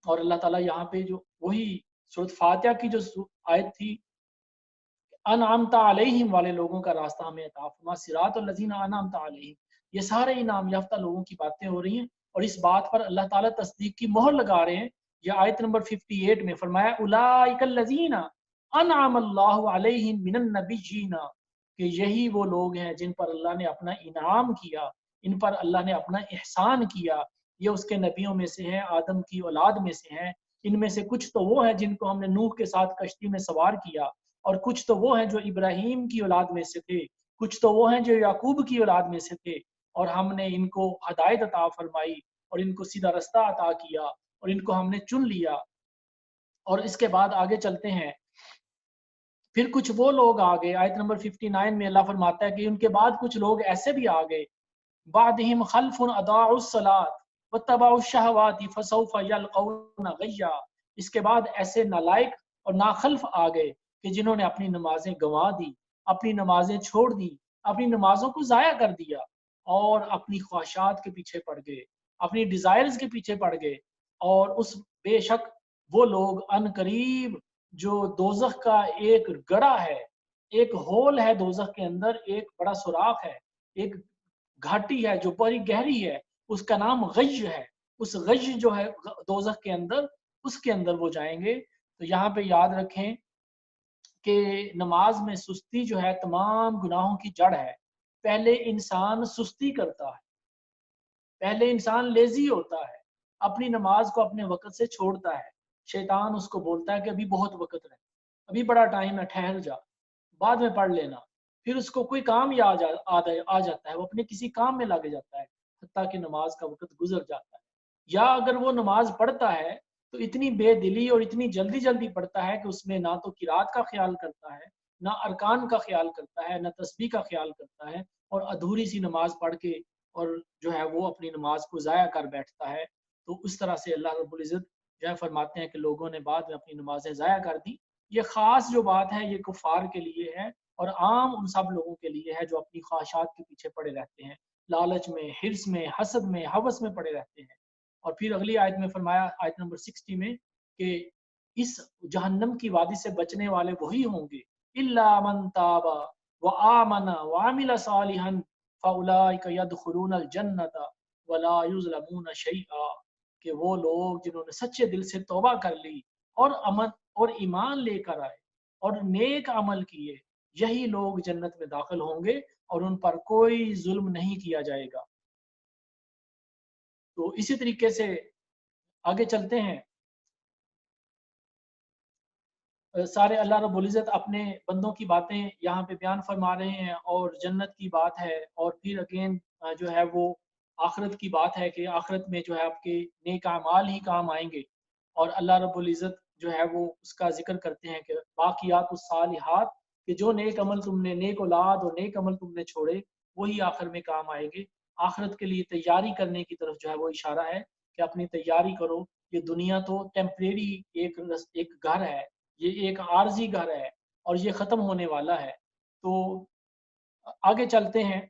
اور اللہ تعالیٰ یہاں پہ جو وہی سورۃ فاتحہ کی جو آیت تھی انعمت علیہم والے لوگوں کا راستہ ہمیں عطا فرما، صراط الذین انعمت علیہم، یہ سارے انعام یافتہ لوگوں کی باتیں ہو رہی ہیں، اور اس بات پر اللہ تعالیٰ تصدیق کی مہر لگا رہے ہیں۔ یہ آیت نمبر 58 میں فرمایا اولئک الذین انعم اللہ علیہم من النبیین، کہ یہی وہ لوگ ہیں جن پر اللہ نے اپنا انعام کیا، ان پر اللہ نے اپنا احسان کیا۔ یہ اس کے نبیوں میں سے ہیں، آدم کی اولاد میں سے ہیں۔ ان میں سے کچھ تو وہ ہیں جن کو ہم نے نوح کے ساتھ کشتی میں سوار کیا، اور کچھ تو وہ ہیں جو ابراہیم کی اولاد میں سے تھے، کچھ تو وہ ہیں جو یعقوب کی اولاد میں سے تھے، اور ہم نے ان کو ہدایت عطا فرمائی اور ان کو سیدھا رستہ عطا کیا اور ان کو ہم نے چن لیا۔ اور اس کے بعد آگے چلتے ہیں، پھر کچھ وہ لوگ آگے آیت نمبر 59 میں اللہ فرماتا ہے کہ ان کے بعد کچھ لوگ ایسے بھی آگئے، بعدہم خلف اضاعوا الصلاۃ واتبعوا الشہوات فسوف یلقون غیا، اس کے بعد ایسے نالائق اور ناخلف آ گئے کہ جنہوں نے اپنی نمازیں گنوا دی، اپنی نمازیں چھوڑ دی، اپنی نمازوں کو ضائع کر دیا۔ اور اپنی خواہشات کے پیچھے پڑ گئے، اپنی ڈیزائرز کے پیچھے پڑ گئے، اور اس بے شک وہ لوگ ان قریب جو دوزخ کا ایک گڑھا ہے، ایک ہول ہے دوزخ کے اندر، ایک بڑا سوراخ ہے، ایک گھاٹی ہے جو بڑی گہری ہے، اس کا نام غش ہے، اس غش جو ہے دوزخ کے اندر، اس کے اندر وہ جائیں گے۔ تو یہاں پہ یاد رکھیں کہ نماز میں سستی جو ہے تمام گناہوں کی جڑ ہے۔ پہلے انسان سستی کرتا ہے، پہلے انسان لیزی ہوتا ہے، اپنی نماز کو اپنے وقت سے چھوڑتا ہے، شیطان اس کو بولتا ہے کہ ابھی بہت وقت ہے، ابھی بڑا ٹائم ہے، ٹھہر جا، بعد میں پڑھ لینا۔ پھر اس کو کوئی کام آ جاتا ہے، وہ اپنے کسی کام میں لگ جاتا ہے، حتیٰ کہ نماز کا وقت گزر جاتا ہے۔ یا اگر وہ نماز پڑھتا ہے تو اتنی بے دلی اور اتنی جلدی جلدی پڑھتا ہے کہ اس میں نہ تو قرات کا خیال کرتا ہے، نہ ارکان کا خیال کرتا ہے، نہ تسبیح کا خیال کرتا ہے، اور ادھوری سی نماز پڑھ کے اور جو ہے وہ اپنی نماز کو ضائع کر بیٹھتا ہے۔ تو اس طرح سے اللہ رب العزت جو ہے فرماتے ہیں کہ لوگوں نے بعد میں اپنی نمازیں ضائع کر دی۔ یہ خاص جو بات ہے یہ کفار کے لیے ہے، اور عام ان سب لوگوں کے لیے ہے جو اپنی خواہشات کے پیچھے پڑے رہتے ہیں، لالچ میں، حرص میں، حسد میں، ہوس میں پڑے رہتے ہیں۔ اور پھر اگلی آیت میں فرمایا، آیت نمبر 60 میں، کہ اس جہنم کی وادی سے بچنے والے وہی ہوں گے، الا من تاب وآمن وعمل صالحا فاولئک يدخلون الجنة ولا يظلمون شیئا، کہ وہ لوگ جنہوں نے سچے دل سے توبہ کر لی اور امن اور ایمان لے کر آئے اور نیک عمل کیے، یہی لوگ جنت میں داخل ہوں گے اور ان پر کوئی ظلم نہیں کیا جائے گا۔ تو اسی طریقے سے آگے چلتے ہیں۔ سارے اللہ رب العزت اپنے بندوں کی باتیں یہاں پہ بیان فرما رہے ہیں، اور جنت کی بات ہے، اور پھر اگین جو ہے وہ آخرت کی بات ہے کہ آخرت میں جو ہے آپ کے نیک اعمال ہی کام آئیں گے۔ اور اللہ رب العزت جو ہے وہ اس کا ذکر کرتے ہیں کہ باقیات الصالحات، کہ جو نیک عمل تم نے، نیک اولاد اور نیک عمل تم نے چھوڑے، وہی آخر میں کام آئے گے۔ آخرت کے لیے تیاری کرنے کی طرف جو ہے وہ اشارہ ہے کہ اپنی تیاری کرو۔ یہ دنیا تو ٹیمپریری ایک گھر ہے، یہ ایک عارضی گھر ہے، اور یہ ختم ہونے والا ہے۔ تو آگے چلتے ہیں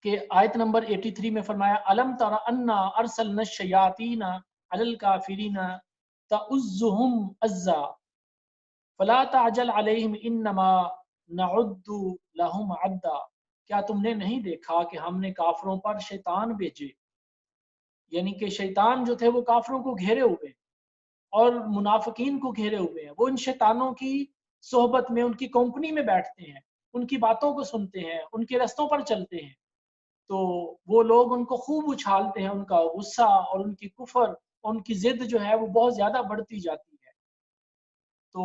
کہ آیت نمبر 83 میں فرمایا، الم تر انا ارسلنا الشیاطین علی الکافرین تعزهم عزا فلا تعجل علیہم انما نعد لهم عدا، کیا تم نے نہیں دیکھا کہ ہم نے کافروں پر شیطان بھیجے؟ یعنی کہ شیطان جو تھے وہ کافروں کو گھیرے ہوئے اور منافقین کو گھیرے ہوئے ہیں، وہ ان شیطانوں کی صحبت میں، ان کی کمپنی میں بیٹھتے ہیں، ان کی باتوں کو سنتے ہیں، ان کے رستوں پر چلتے ہیں۔ تو وہ لوگ ان کو خوب اچھالتے ہیں، ان کا غصہ اور ان کی کفر اور ان کی ضد جو ہے وہ بہت زیادہ بڑھتی جاتی ہے۔ تو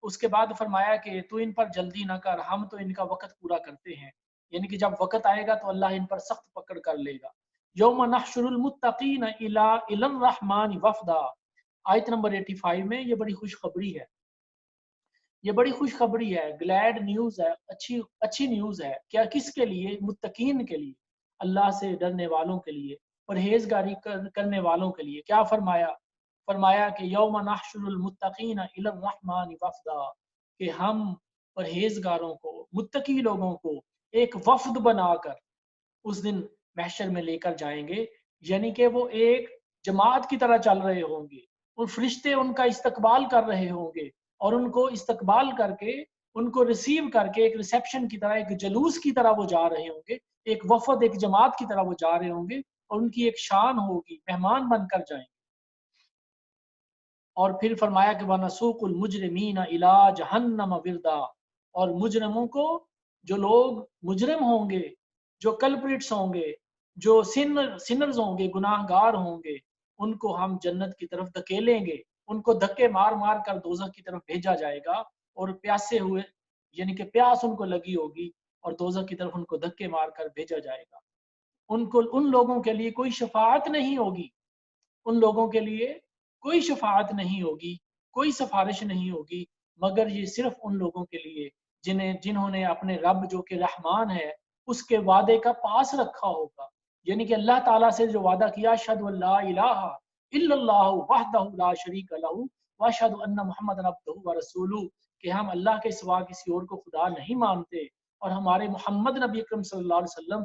اس کے بعد فرمایا کہ تو ان پر جلدی نہ کر، ہم تو ان کا وقت پورا کرتے ہیں، یعنی کہ جب وقت آئے گا تو اللہ ان پر سخت پکڑ کر لے گا۔ یوم نحشر المتقین الی الرحمن وفدا، آیت نمبر 85 میں یہ بڑی خوشخبری ہے، یہ بڑی خوشخبری ہے، گلیڈ نیوز ہے، اچھی نیوز ہے۔ کیا کس کے لیے؟ متقین کے لیے، اللہ سے ڈرنے والوں کے لیے، پرہیزگاری کرنے والوں کے لیے۔ کیا فرمایا؟ فرمایا کہ یوم نحشر المتقین الی الرحمن وفدا، کہ ہم پرہیزگاروں کو، متقی لوگوں کو ایک وفد بنا کر اس دن محشر میں لے کر جائیں گے، یعنی کہ وہ ایک جماعت کی طرح چل رہے ہوں گے، اور فرشتے ان کا استقبال کر رہے ہوں گے، اور ان کو استقبال کر کے، ان کو ریسیو کر کے ایک ریسیپشن کی طرح، ایک جلوس کی طرح وہ جا رہے ہوں گے، ایک وفد، ایک جماعت کی طرح وہ جا رہے ہوں گے، اور ان کی ایک شان ہوگی، مہمان بن کر جائیں گے۔ اور پھر فرمایا کہ وَنَسُوقُ الْمُجْرِمِينَ إِلَىٰ جَهَنَّمَ وِرْدًا، اور مجرموں کو، جو لوگ مجرم ہوں گے، جو کلپریٹس ہوں گے، جو سنرز ہوں گے، گناہ گار ہوں گے، ان کو ہم جنت کی طرف دھکیلیں گے، ان کو دھکے مار مار کر دوزخ کی طرف بھیجا جائے گا، اور پیاسے ہوئے، یعنی کہ پیاس ان کو لگی ہوگی، اور دوزخ کی طرف ان کو دھکے مار کر بھیجا جائے گا۔ ان لوگوں کے لیے کوئی شفاعت نہیں ہوگی، ان لوگوں کے لیے کوئی شفاعت نہیں ہوگی، کوئی سفارش نہیں ہوگی، مگر یہ صرف ان لوگوں کے لیے جنہوں نے اپنے رب جو کہ رحمان ہے اس کے وعدے کا پاس رکھا ہوگا، یعنی کہ اللہ تعالیٰ سے جو وعدہ کیا، اشہد ان لا الہ الا اللہ وحدہ لا شریک لہ واشہد ان محمد عبدہ ورسولہ، کہ ہم اللہ کے سوا کسی اور کو خدا نہیں مانتے، اور ہمارے محمد نبی اکرم صلی اللہ علیہ وسلم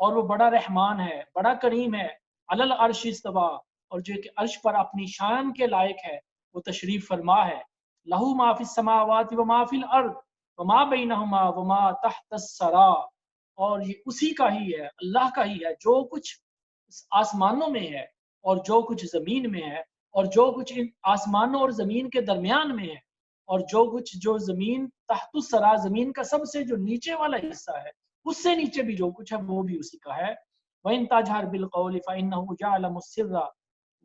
اور وہ بڑا رحمان ہے، بڑا کریم ہے، علل عرش استوا، اور جو کہ عرش پر اپنی شان کے لائق ہے، وہ تشریف فرما ہے۔ لہو ما فی السماوات و ما فی الارض وما بینہما وما تحت الثری، اور یہ اسی کا ہی ہے، اللہ کا ہی ہے، جو کچھ آسمانوں میں ہے اور جو کچھ زمین میں ہے، اور جو کچھ ان آسمانوں اور زمین کے درمیان میں ہے، اور جو کچھ جو زمین تحت الثری، زمین کا سب سے جو نیچے والا حصہ ہے، اس سے نیچے بھی جو کچھ ہے وہ بھی اسی کا ہے۔ وَإِن تَجْهَرْ بِالْقَوْلِ فَإِنَّهُ يَعْلَمُ السِّرَّ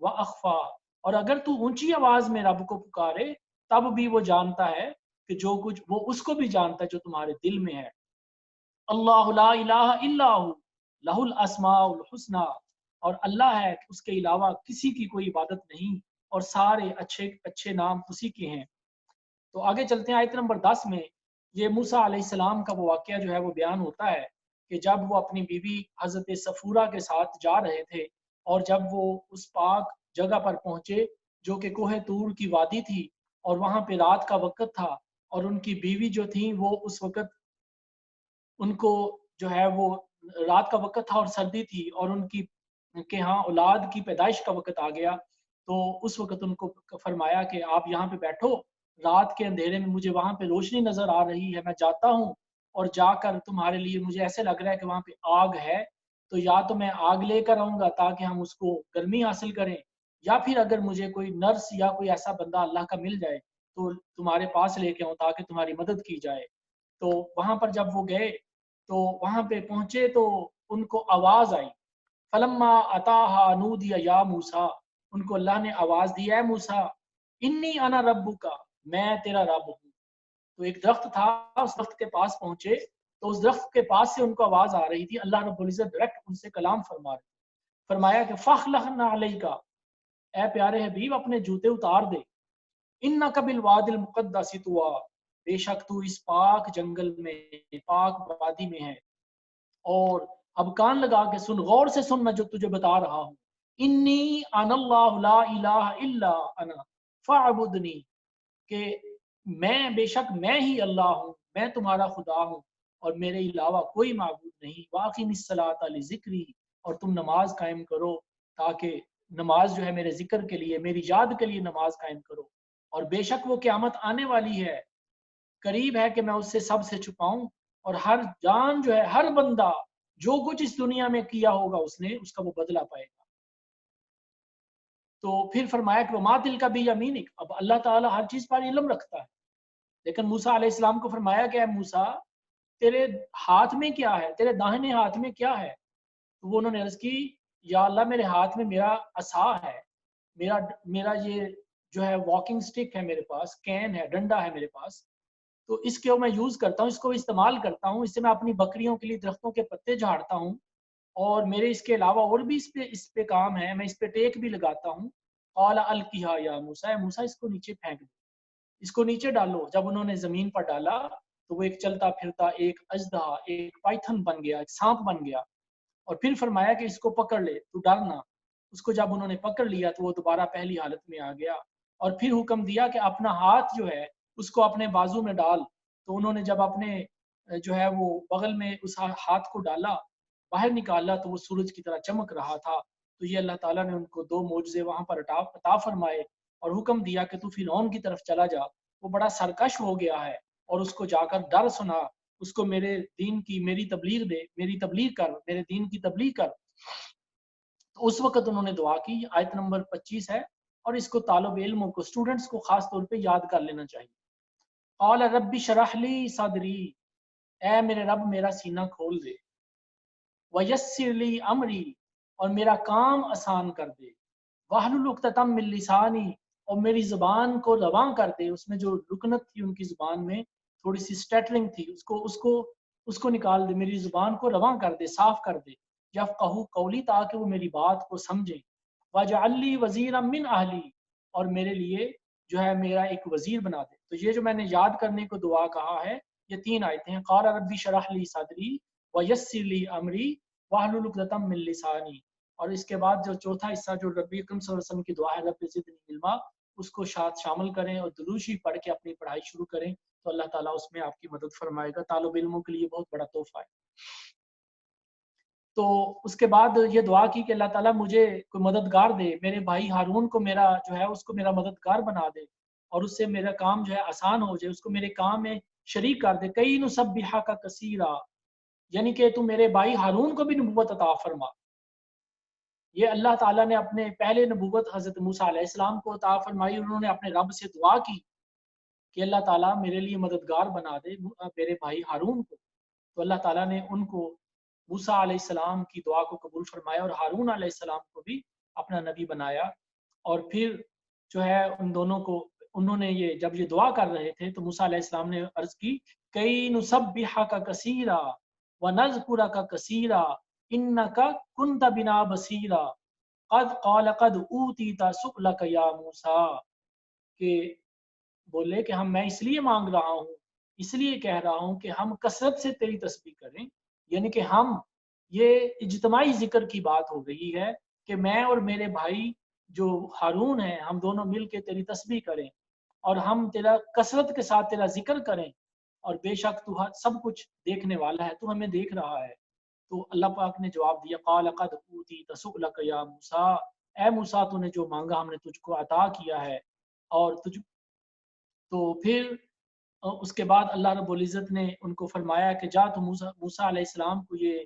وَأَخْفَى، اور اگر تو اونچی آواز میں رب کو پکارے تب بھی وہ جانتا ہے کہ جو کچھ وہ اس کو بھی جانتا ہے جو تمہارے دل میں ہے۔ اللہ لا الہ الا ہو لہ الاسماء الحسنی، اور اللہ ہے کہ اس کے علاوہ کسی کی کوئی عبادت نہیں، اور سارے اچھے اچھے نام اسی کے ہیں۔ تو آگے چلتے ہیں آیت نمبر 10 میں، یہ موسیٰ علیہ السلام کا وہ واقعہ جو ہے وہ بیان ہوتا ہے کہ جب وہ اپنی بیوی حضرت صفورہ کے ساتھ جا رہے تھے، اور جب وہ اس پاک جگہ پر پہنچے جو کہ کوہ طور کی وادی تھی، اور وہاں پہ رات کا وقت تھا، اور ان کی بیوی جو تھی وہ اس وقت ان کو جو ہے وہ رات کا وقت تھا اور سردی تھی، اور ان کی کے ہاں اولاد کی پیدائش کا وقت آ گیا، تو اس وقت ان کو فرمایا کہ آپ یہاں پہ بیٹھو، رات کے اندھیرے میں مجھے وہاں پہ روشنی نظر آ رہی ہے، میں جاتا ہوں اور جا کر تمہارے لیے مجھے ایسے لگ رہا ہے کہ وہاں پہ آگ ہے، تو یا تو میں آگ لے کر آؤں گا تاکہ ہم اس کو گرمی حاصل کریں، یا پھر اگر مجھے کوئی نرس یا کوئی ایسا بندہ اللہ کا مل جائے تو تمہارے پاس لے کے آؤں تاکہ تمہاری مدد کی جائے۔ تو وہاں پر جب وہ گئے تو وہاں پہ پہنچے تو ان کو آواز آئی، فلما اتاہا نودی یا موسیٰ، ان کو اللہ نے آواز دی، اے موسیٰ انی انا ربک، میں تیرا رب ہوں۔ تو ایک درخت تھا، اس درخت کے پاس پہنچے تو اس درخت کے پاس سے ان کو آواز آ رہی تھی، اللہ رب العزت ڈائریکٹ ان سے کلام فرما رہے، فرمایا کہ فخلعنا علیک، اے پیارے حبیب اپنے جوتے اتار دے، انک بالواد المقدس طوی، بے شک تو اس پاک جنگل میں، پاک وادی میں ہے، اور اب کان لگا کے سن، غور سے سن، میں جو تجھے بتا رہا ہوں، انی انا اللہ لا الہ الا انا فاعبدنی، کہ میں بے شک میں ہی اللہ ہوں، میں تمہارا خدا ہوں اور میرے علاوہ کوئی معبود نہیں، واقیم الصلاۃ لذکری، اور تم نماز قائم کرو تاکہ نماز جو ہے میرے ذکر کے لیے، میری یاد کے لیے نماز قائم کرو، اور بے شک وہ قیامت آنے والی ہے، قریب ہے کہ میں اس سے سب سے چھپاؤں، اور ہر جان جو ہے، ہر بندہ جو کچھ اس دنیا میں کیا ہوگا اس نے، اس کا وہ بدلہ پائے گا۔ تو پھر فرمایا کہ وما تلک بیمینک، اب اللہ تعالیٰ ہر چیز پر علم رکھتا ہے، لیکن موسیٰ علیہ السلام کو فرمایا کہ اے موسیٰ تیرے ہاتھ میں کیا ہے، تیرے داہنے ہاتھ میں کیا ہے؟ تو وہ انہوں نے عرض کی، یا اللہ میرے ہاتھ میں میرا عصا ہے، میرا میرا یہ جو ہے واکنگ سٹک ہے میرے پاس، کین ہے، ڈنڈا ہے میرے پاس، تو اس کو میں یوز کرتا ہوں، اس کو استعمال کرتا ہوں، اس سے میں اپنی بکریوں کے لیے درختوں کے پتے جھاڑتا ہوں، اور میرے اس کے علاوہ اور بھی اس پہ کام ہے، میں اس پہ ٹیک بھی لگاتا ہوں۔ قال القیھا یا موسیٰ، موسیٰ اس کو نیچے پھینک دو، اس کو نیچے ڈالو۔ جب انہوں نے زمین پر ڈالا تو وہ ایک چلتا پھرتا ایک اژدہا، ایک پائتھن بن گیا، ایک سانپ بن گیا، اور پھر فرمایا کہ اس کو پکڑ لے، تو ڈرنا۔ اس کو جب انہوں نے پکڑ لیا تو وہ دوبارہ پہلی حالت میں آ گیا، اور پھر حکم دیا کہ اپنا ہاتھ جو ہے اس کو اپنے بازو میں ڈال، تو انہوں نے جب اپنے جو ہے وہ بغل میں اس ہاتھ کو ڈالا، باہر نکالا، تو وہ سورج کی طرح چمک رہا تھا۔ تو یہ اللہ تعالیٰ نے ان کو دو معجزے وہاں پر عطا فرمائے، اور حکم دیا کہ تو فرعون کی طرف چلا جا، وہ بڑا سرکش ہو گیا ہے، اور اس کو جا کر ڈر سنا، اس کو میرے دین کی میری تبلیغ دے، میری تبلیغ کر، میرے دین کی تبلیغ کر۔ تو اس وقت انہوں نے دعا کی، آیت نمبر 25 ہے، اور اس کو طالب علموں کو، اسٹوڈنٹس کو خاص طور پہ یاد کر لینا چاہیے۔ قال رب اشرح لی صدری، اے میرے رب میرا سینہ کھول دے، ویسر لی امری، اور میرا کام آسان کر دے، واحلل عقدۃ من لسانی، اور میری زبان کو رواں کر دے، اس میں جو رکنت تھی ان کی زبان میں، تھوڑی سی سٹیٹلنگ تھی، اس کو نکال دے، میری زبان کو رواں کر دے، صاف کر دے، یفقہوا قولی، تاکہ وہ میری بات کو سمجھے، واجعل لی وزیرا من اہلی، اور میرے لیے جو ہے میرا ایک وزیر بنا دے۔ تو یہ جو میں نے یاد کرنے کو دعا کہا ہے، یہ 3 آیتیں ہیں، قال ربی شرح لی صدری ویسر لی امری واحلل عقدۃ من لسانی، اور اس کے بعد جو چوتھا حصہ جو نبی اکرم صلی اللہ علیہ وسلم کی دعا ہے، رب زدنی علما، اس کو شامل کریں اور درود شریف پڑھ کے اپنی پڑھائی شروع کریں، تو اللہ تعالیٰ اس میں آپ کی مدد فرمائے گا۔ طالب علموں کے لیے بہت بڑا تحفہ ہے۔ تو اس کے بعد یہ دعا کی کہ اللہ تعالیٰ مجھے کوئی مددگار دے، میرے بھائی ہارون کو میرا جو ہے اس کو میرا مددگار بنا دے، اور اس سے میرا کام جو ہے آسان ہو جائے، اس کو میرے کام میں شریک کر دے۔ کئی نسبحہ کا کثیرا، یعنی کہ تو میرے بھائی ہارون کو بھی نبوت عطا فرما۔ یہ اللہ تعالیٰ نے اپنے پہلے نبوت حضرت موسیٰ علیہ السلام کو عطا فرمائی، انہوں نے اپنے رب سے دعا کی کہ اللہ تعالیٰ میرے لیے مددگار بنا دے میرے بھائی ہارون کو۔ تو اللہ تعالیٰ نے ان کو موسیٰ علیہ السلام کی دعا کو قبول فرمایا اور ہارون علیہ السلام کو بھی اپنا نبی بنایا۔ اور پھر جو ہے ان دونوں کو انہوں نے جب یہ دعا کر رہے تھے تو موسیٰ علیہ السلام نے عرض کی کئی نسبحک کثیرا ونذکرک کثیرا انک کنت بنا بصیرا قد اوتیت سؤلک یا موسیٰ، کہ بولے کہ میں اس لیے مانگ رہا ہوں، اس لیے کہہ رہا ہوں کہ ہم کثرت سے تیری تسبیح کریں، یعنی کہ ہم یہ اجتماعی ذکر کی بات ہو رہی ہے کہ میں اور میرے بھائی جو ہارون ہیں ہم دونوں مل کے تیری تسبیح کریں اور ہم تیرا کثرت کے ساتھ تیرا ذکر کریں، اور بے شک تو سب کچھ دیکھنے والا ہے، تو ہمیں دیکھ رہا ہے۔ تو اللہ پاک نے جواب دیا قال قد اوتیت سؤلک یا موسیٰ، اے موسیٰ تو نے جو مانگا ہم نے تجھ کو عطا کیا ہے۔ اور تو پھر اس کے بعد اللہ رب العزت نے ان کو فرمایا کہ جا، تو موسیٰ علیہ السلام کو یہ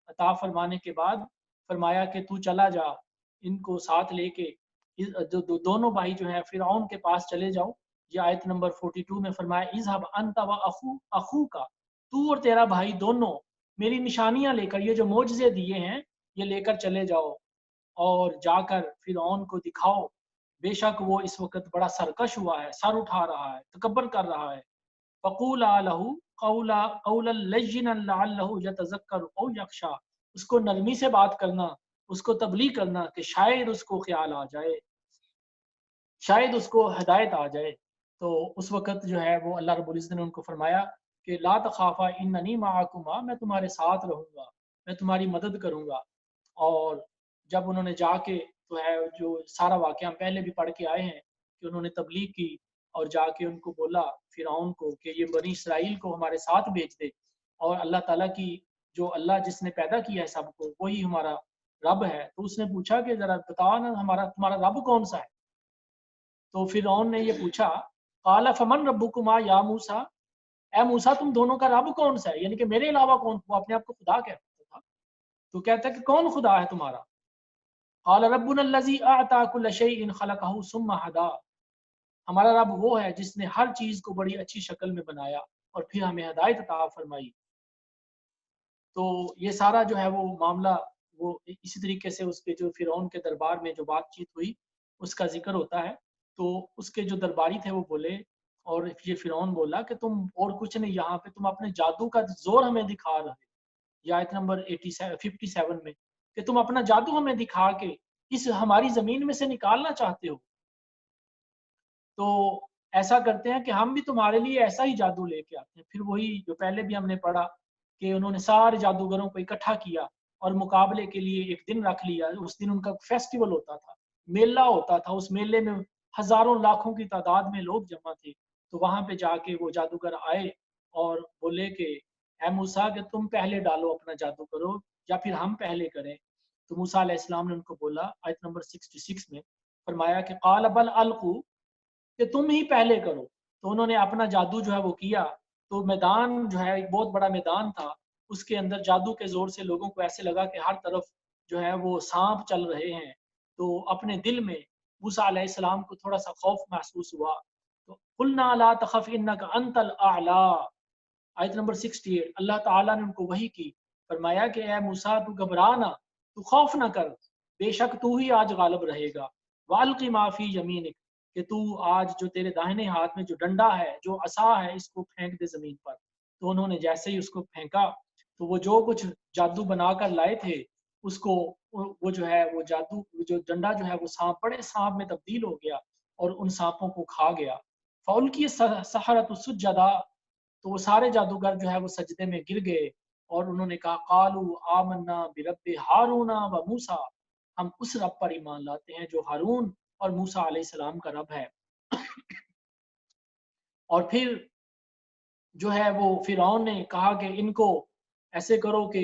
عطا فرمانے کے بعد فرمایا کہ تو چلا جا، ان کو ساتھ لے کے دونوں بھائی جو ہیں فرعون کے پاس چلے جاؤ۔ یہ آیت نمبر 42 میں فرمایا اذهب انت واخوک، تو اور تیرا بھائی دونوں میری نشانیاں لے کر، یہ جو معجزے دیے ہیں یہ لے کر چلے جاؤ اور جا کر فرعون کو دکھاؤ، بے شک وہ اس وقت بڑا سرکش ہوا ہے، سر اٹھا رہا ہے، تکبر کر رہا ہے۔ فقولا لہ قولا لینا لعلہ یتذکر او یخشی، اس کو نرمی سے بات کرنا، اس کو تبلیغ کرنا کہ شاید اس کو خیال آ جائے، شاید اس کو ہدایت آ جائے۔ تو اس وقت جو ہے وہ اللہ رب العزت نے ان کو فرمایا کہ لا تخافا اننی معکما، میں تمہارے ساتھ رہوں گا، میں تمہاری مدد کروں گا۔ اور جب انہوں نے جا کے تو ہے جو سارا واقعہ ہم پہلے بھی پڑھ کے آئے ہیں کہ انہوں نے تبلیغ کی اور جا کے ان کو بولا فرعون کو کہ یہ بنی اسرائیل کو ہمارے ساتھ بھیج دے، اور اللہ تعالیٰ کی جو اللہ جس نے پیدا کیا ہے سب کو وہی ہمارا رب ہے۔ تو اس نے پوچھا کہ ذرا بتاؤ نا تمہارا رب کون سا ہے؟ تو فرعون نے یہ پوچھا قال فمن ربکما یا موسیٰ، اے موسیٰ تم دونوں کا رب کون سا ہے، یعنی کہ میرے علاوہ کون؟ وہ اپنے آپ کو خدا کہتا تھا، تو کہتا ہے کہ کون خدا ہے تمہارا؟ قال ربنا الذی اعطى كل شیء خلقه ثم هدى، ہمارا رب وہ ہے جس نے ہر چیز کو بڑی اچھی شکل میں بنایا اور پھر ہمیں ہدایت عطا فرمائی۔ تو یہ سارا جو ہے وہ معاملہ وہ اسی طریقے سے اس کے جو فرعون کے دربار میں جو بات چیت ہوئی اس کا ذکر ہوتا ہے۔ تو اس کے جو درباری تھے وہ بولے، اور یہ فرعون بولا کہ تم اور کچھ نہیں، یہاں پہ تم اپنے جادو کا زور ہمیں دکھا رہے، یہ آیت نمبر 57 میں، کہ تم اپنا جادو ہمیں دکھا کے اس ہماری زمین میں سے نکالنا چاہتے ہو، تو ایسا کرتے ہیں کہ ہم بھی تمہارے لیے ایسا ہی جادو لے کے آتے ہیں۔ پھر وہی جو پہلے بھی ہم نے پڑھا کہ انہوں نے سارے جادوگروں کو اکٹھا کیا اور مقابلے کے لیے ایک دن رکھ لیا، اس دن ان کا فیسٹیول ہوتا تھا، میلہ ہوتا تھا، اس میلے میں ہزاروں لاکھوں کی تعداد میں لوگ جمع تھے۔ تو وہاں پہ جا کے وہ جادوگر آئے اور بولے کہ اے موسیٰ کہ تم پہلے ڈالو اپنا جادو کرو یا پھر ہم پہلے کریں۔ تو موسیٰ علیہ السلام نے ان کو بولا آیت نمبر 66 میں فرمایا کہ قال بل القوا، کہ تم ہی پہلے کرو۔ تو انہوں نے اپنا جادو جو ہے وہ کیا، تو میدان جو ہے ایک بہت بڑا میدان تھا، اس کے اندر جادو کے زور سے لوگوں کو ایسے لگا کہ ہر طرف جو ہے وہ سانپ چل رہے ہیں۔ تو اپنے دل میں موسیٰ علیہ السلام کو تھوڑا سا خوف محسوس ہوا، تو قلنا لا تخف انک انت الاعلی، آیت نمبر 68 اللہ تعالیٰ نے ان کو وحی کی، فرمایا کہ اے موسیٰ تو گھبرا نہ، تو خوف نہ کر، بے شک تو ہی آج غالب رہے گا۔ وَأَلْقِ مَا فِي يَمِينِكَ، کہ تو آج جو تیرے داہنے ہاتھ میں جو ڈنڈا ہے، جو عصا ہے، اس کو پھینک دے زمین پر۔ تو انہوں نے جیسے ہی اس کو پھینکا تو وہ جو کچھ جادو بنا کر لائے تھے اس کو وہ جو ہے وہ جادو جو ڈنڈا جو ہے وہ سانپ بڑے سانپ میں تبدیل ہو گیا اور ان سانپوں کو کھا گیا۔ فَأُلْقِيَ السَّحَرَةُ سُجَّدًا، تو وہ سارے جادوگر جو ہے وہ سجدے میں گر گئے اور انہوں نے کہا قالوا آمنا برب ہارون و موسیٰ، ہم اس رب پر ایمان لاتے ہیں جو ہارون اور موسیٰ علیہ السلام کا رب ہے۔ اور پھر جو ہے وہ فرعون نے کہا کہ ان کو ایسے کرو کہ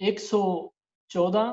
114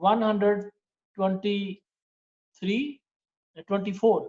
123 24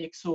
100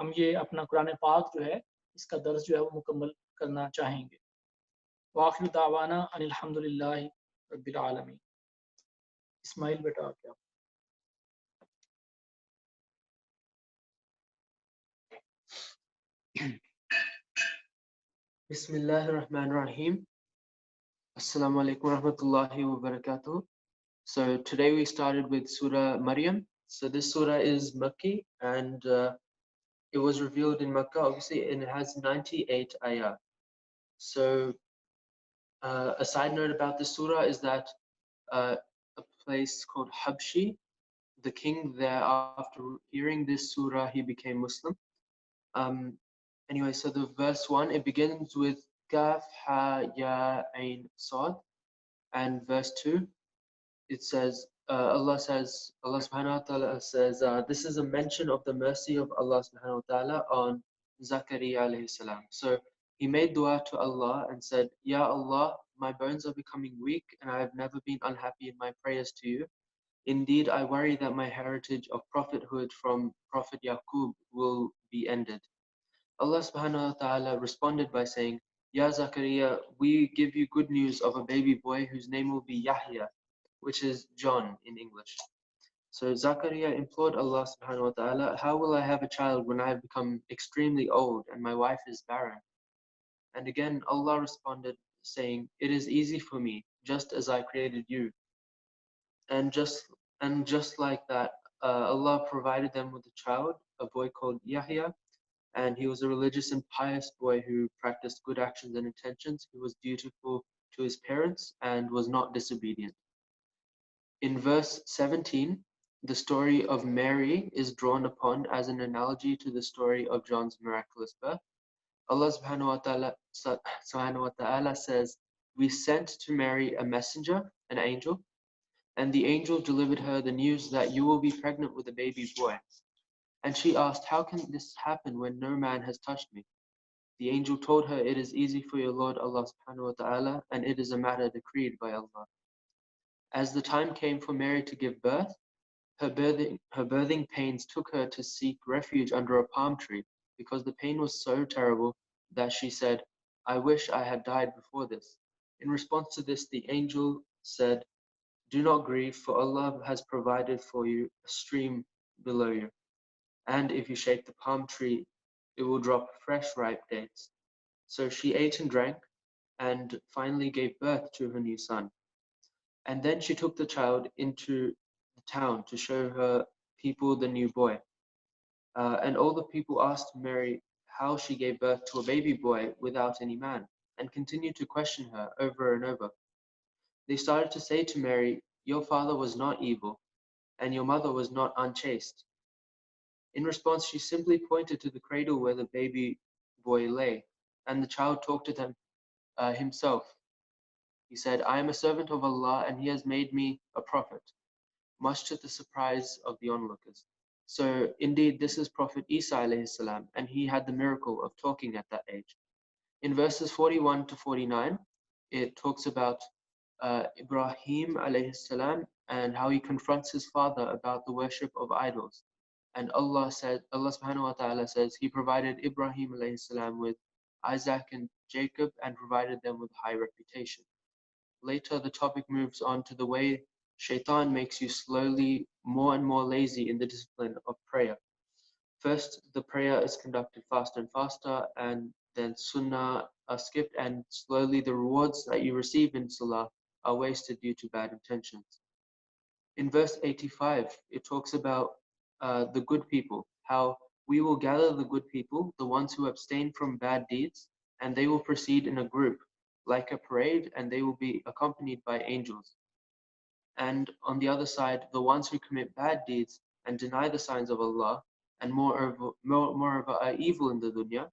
ہم یہ اپنا قرآن پاک جو ہے اس کا درس جو ہے وہ مکمل کرنا چاہیں گے. وآخر دعوانا ان الحمدللہ رب العالمین. اسماعیل بیٹا کیا بسم اللہ الرحمن الرحیم. Assalamu alaikum warahmatullahi wabarakatuh. So today we started with Surah Maryam. So this surah is Makki, and it was revealed in Makkah, obviously, and it has 98 ayah. So a side note about this surah is that a place called Habshi, the king there, after hearing this surah, he became Muslim. Anyway, so the verse 1, it begins with Kaf Ha Ya Ain Sad, and verse 2, it says, Allah subhanahu wa ta'ala says, this is a mention of the mercy of Allah subhanahu wa ta'ala on Zakaria alayhi salam. So he made dua to Allah and said, Ya Allah, my bones are becoming weak and I have never been unhappy in my prayers to you. Indeed, I worry that my heritage of prophethood from Prophet Yaqub will be ended. Allah subhanahu wa ta'ala responded by saying, Ya Zakaria, we give you good news of a baby boy whose name will be Yahya, which is John in English. So Zakaria implored Allah subhanahu wa ta'ala, how will I have a child when I have become extremely old and my wife is barren? And again, Allah responded saying, it is easy for me, just as I created you. And just like that, Allah provided them with a child, a boy called Yahya, and he was a religious and pious boy who practiced good actions and intentions. He was dutiful to his parents and was not disobedient. In verse 17, the story of Mary is drawn upon as an analogy to the story of John's miraculous birth. Allah subhanahu wa ta'ala says, we sent to Mary a messenger, an angel, and the angel delivered her the news that you will be pregnant with a baby boy. And she asked, how can this happen when no man has touched me? The angel told her, it is easy for your Lord Allah subhanahu wa ta'ala, and it is a matter decreed by Allah. As the time came for Mary to give birth, her birthing pains took her to seek refuge under a palm tree, because the pain was so terrible that she said, I wish I had died before this. In response to this, the angel said, do not grieve, for Allah has provided for you a stream below you. And if you shake the palm tree, it will drop fresh ripe dates. So she ate and drank, and finally gave birth to her new son. And then she took the child into the town to show her people the new boy. And all the people asked Mary how she gave birth to a baby boy without any man, and continued to question her over and over. They started to say to Mary, your father was not evil, and your mother was not unchaste. In response, she simply pointed to the cradle where the baby boy lay, and the child talked to them himself. He said, I am a servant of Allah, and He has made me a prophet, much to the surprise of the onlookers. So indeed, this is Prophet Isa alayhi salam, and he had the miracle of talking at that age. In verses 41 to 49, it talks about Ibrahim alayhi salam and how he confronts his father about the worship of idols. And Allah subhanahu wa ta'ala says, he provided Ibrahim alayhi salam with Isaac and Jacob and provided them with high reputation. Later, the topic moves on to the way Shaitan makes you slowly more and more lazy in the discipline of prayer. First, the prayer is conducted faster and faster, and then sunnah are skipped, and slowly the rewards that you receive in salah are wasted due to bad intentions. In verse 85, it talks about the good people, how we will gather the good people, the ones who abstain from bad deeds, and they will proceed in a group, like a parade, and they will be accompanied by angels. And on the other side, the ones who commit bad deeds and deny the signs of Allah, and moreover are evil in the dunya,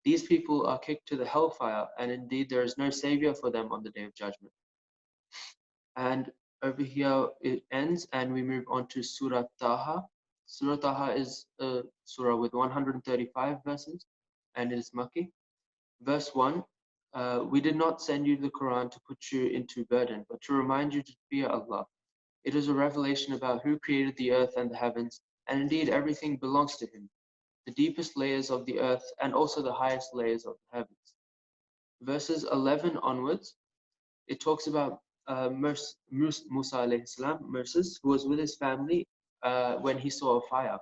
these people are kicked to the hellfire, and indeed there is no savior for them on the Day of Judgment. And over here it ends, and we move on to Surah Taha. Surah Taha is a surah with 135 verses, and it is Makki. Verse 1, we did not send you the Quran to put you into burden, but to remind you to fear Allah. It is a revelation about who created the earth and the heavens, and indeed everything belongs to Him. the deepest layers of the earth, and also the highest layers of the heavens. Verses 11 onwards, it talks about Musa alayhi salam, Moses, who was with his family when he saw a fire.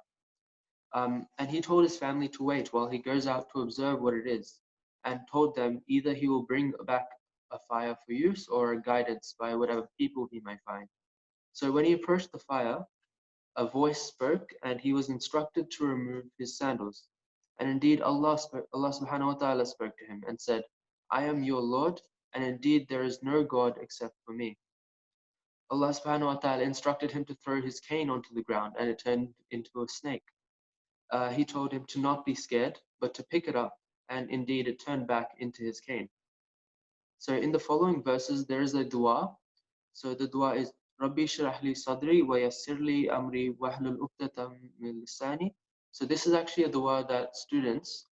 And he told his family to wait while he goes out to observe what it is, and told them either he will bring back a fire for use or a guidance by whatever people he might find. So when he approached the fire, a voice spoke, and he was instructed to remove his sandals. And indeed Allah subhanahu wa ta'ala spoke to him and said, I am your Lord, and indeed there is no God except for me. Allah subhanahu wa ta'ala instructed him to throw his cane onto the ground, and it turned into a snake. He told him to not be scared, but to pick it up, and indeed it turned back into his cane. So in the following verses, there is a dua. So the dua is, Rabbi shrah li sadri wa yassir li amri wahlul uqdatam min lisani. So this is actually a dua that students,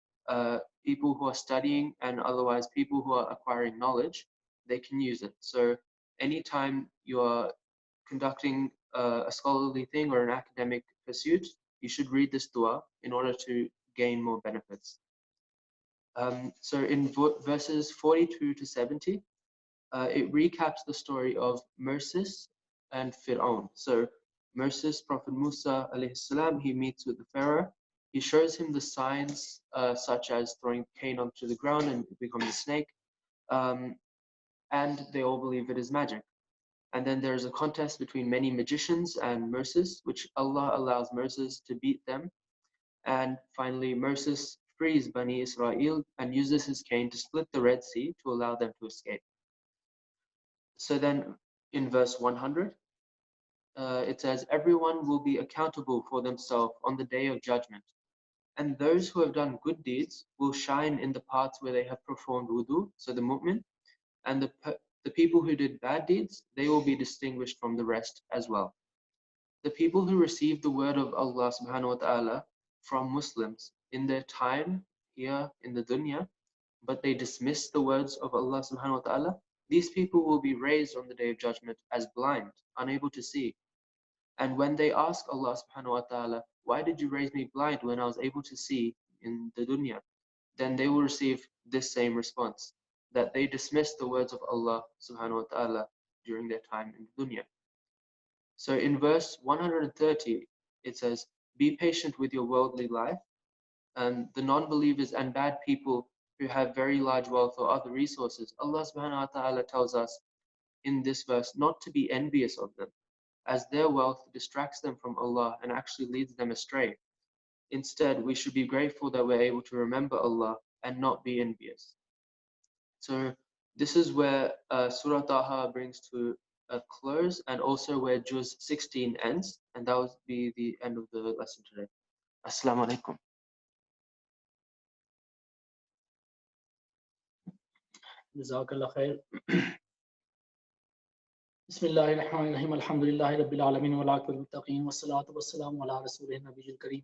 people who are studying and otherwise people who are acquiring knowledge, they can use it. So anytime you are conducting a scholarly thing or an academic pursuit, you should read this dua in order to gain more benefits. So in verses 42 to 70, it recaps the story of Moses and Fir'aun. So Moses, Prophet Musa alayhi salam, he meets with the Pharaoh. He shows him the signs such as throwing cane onto the ground and it becomes a snake. And they all believe it is magic. And then there's a contest between many magicians and Moses, which Allah allows Moses to beat them. And finally, Moses frees Bani Israel and uses his cane to split the Red Sea to allow them to escape. So then in verse 100, it says, everyone will be accountable for themselves on the day of judgment. And those who have done good deeds will shine in the parts where they have performed wudu, so the mu'min, and the people who did bad deeds, they will be distinguished from the rest as well. The people who received the word of Allah subhanahu wa ta'ala from Muslims in their time here in the dunya, but they dismiss the words of Allah subhanahu wa ta'ala, these people will be raised on the day of judgment as blind, unable to see. And when they ask Allah subhanahu wa ta'ala, why did you raise me blind when I was able to see in the dunya? Then they will receive this same response, that they dismiss the words of Allah subhanahu wa ta'ala during their time in the dunya. So in verse 130, it says, be patient with your worldly life, and the non-believers and bad people who have very large wealth or other resources, Allah subhanahu wa ta'ala tells us in this verse not to be envious of them, as their wealth distracts them from Allah and actually leads them astray. Instead, we should be grateful that we're able to remember Allah and not be envious. So this is where Surah Taha brings to a close, and also where Juz 16 ends, and that will be the end of the lesson today. Assalamu alaikum. Jazakallah khair. Bismillahirrahmanirrahim. Alhamdulillahi Rabbil Alamin wal aqibatu lil muttaqin wassalatu wassalamu ala rasulih nabiyil kareem.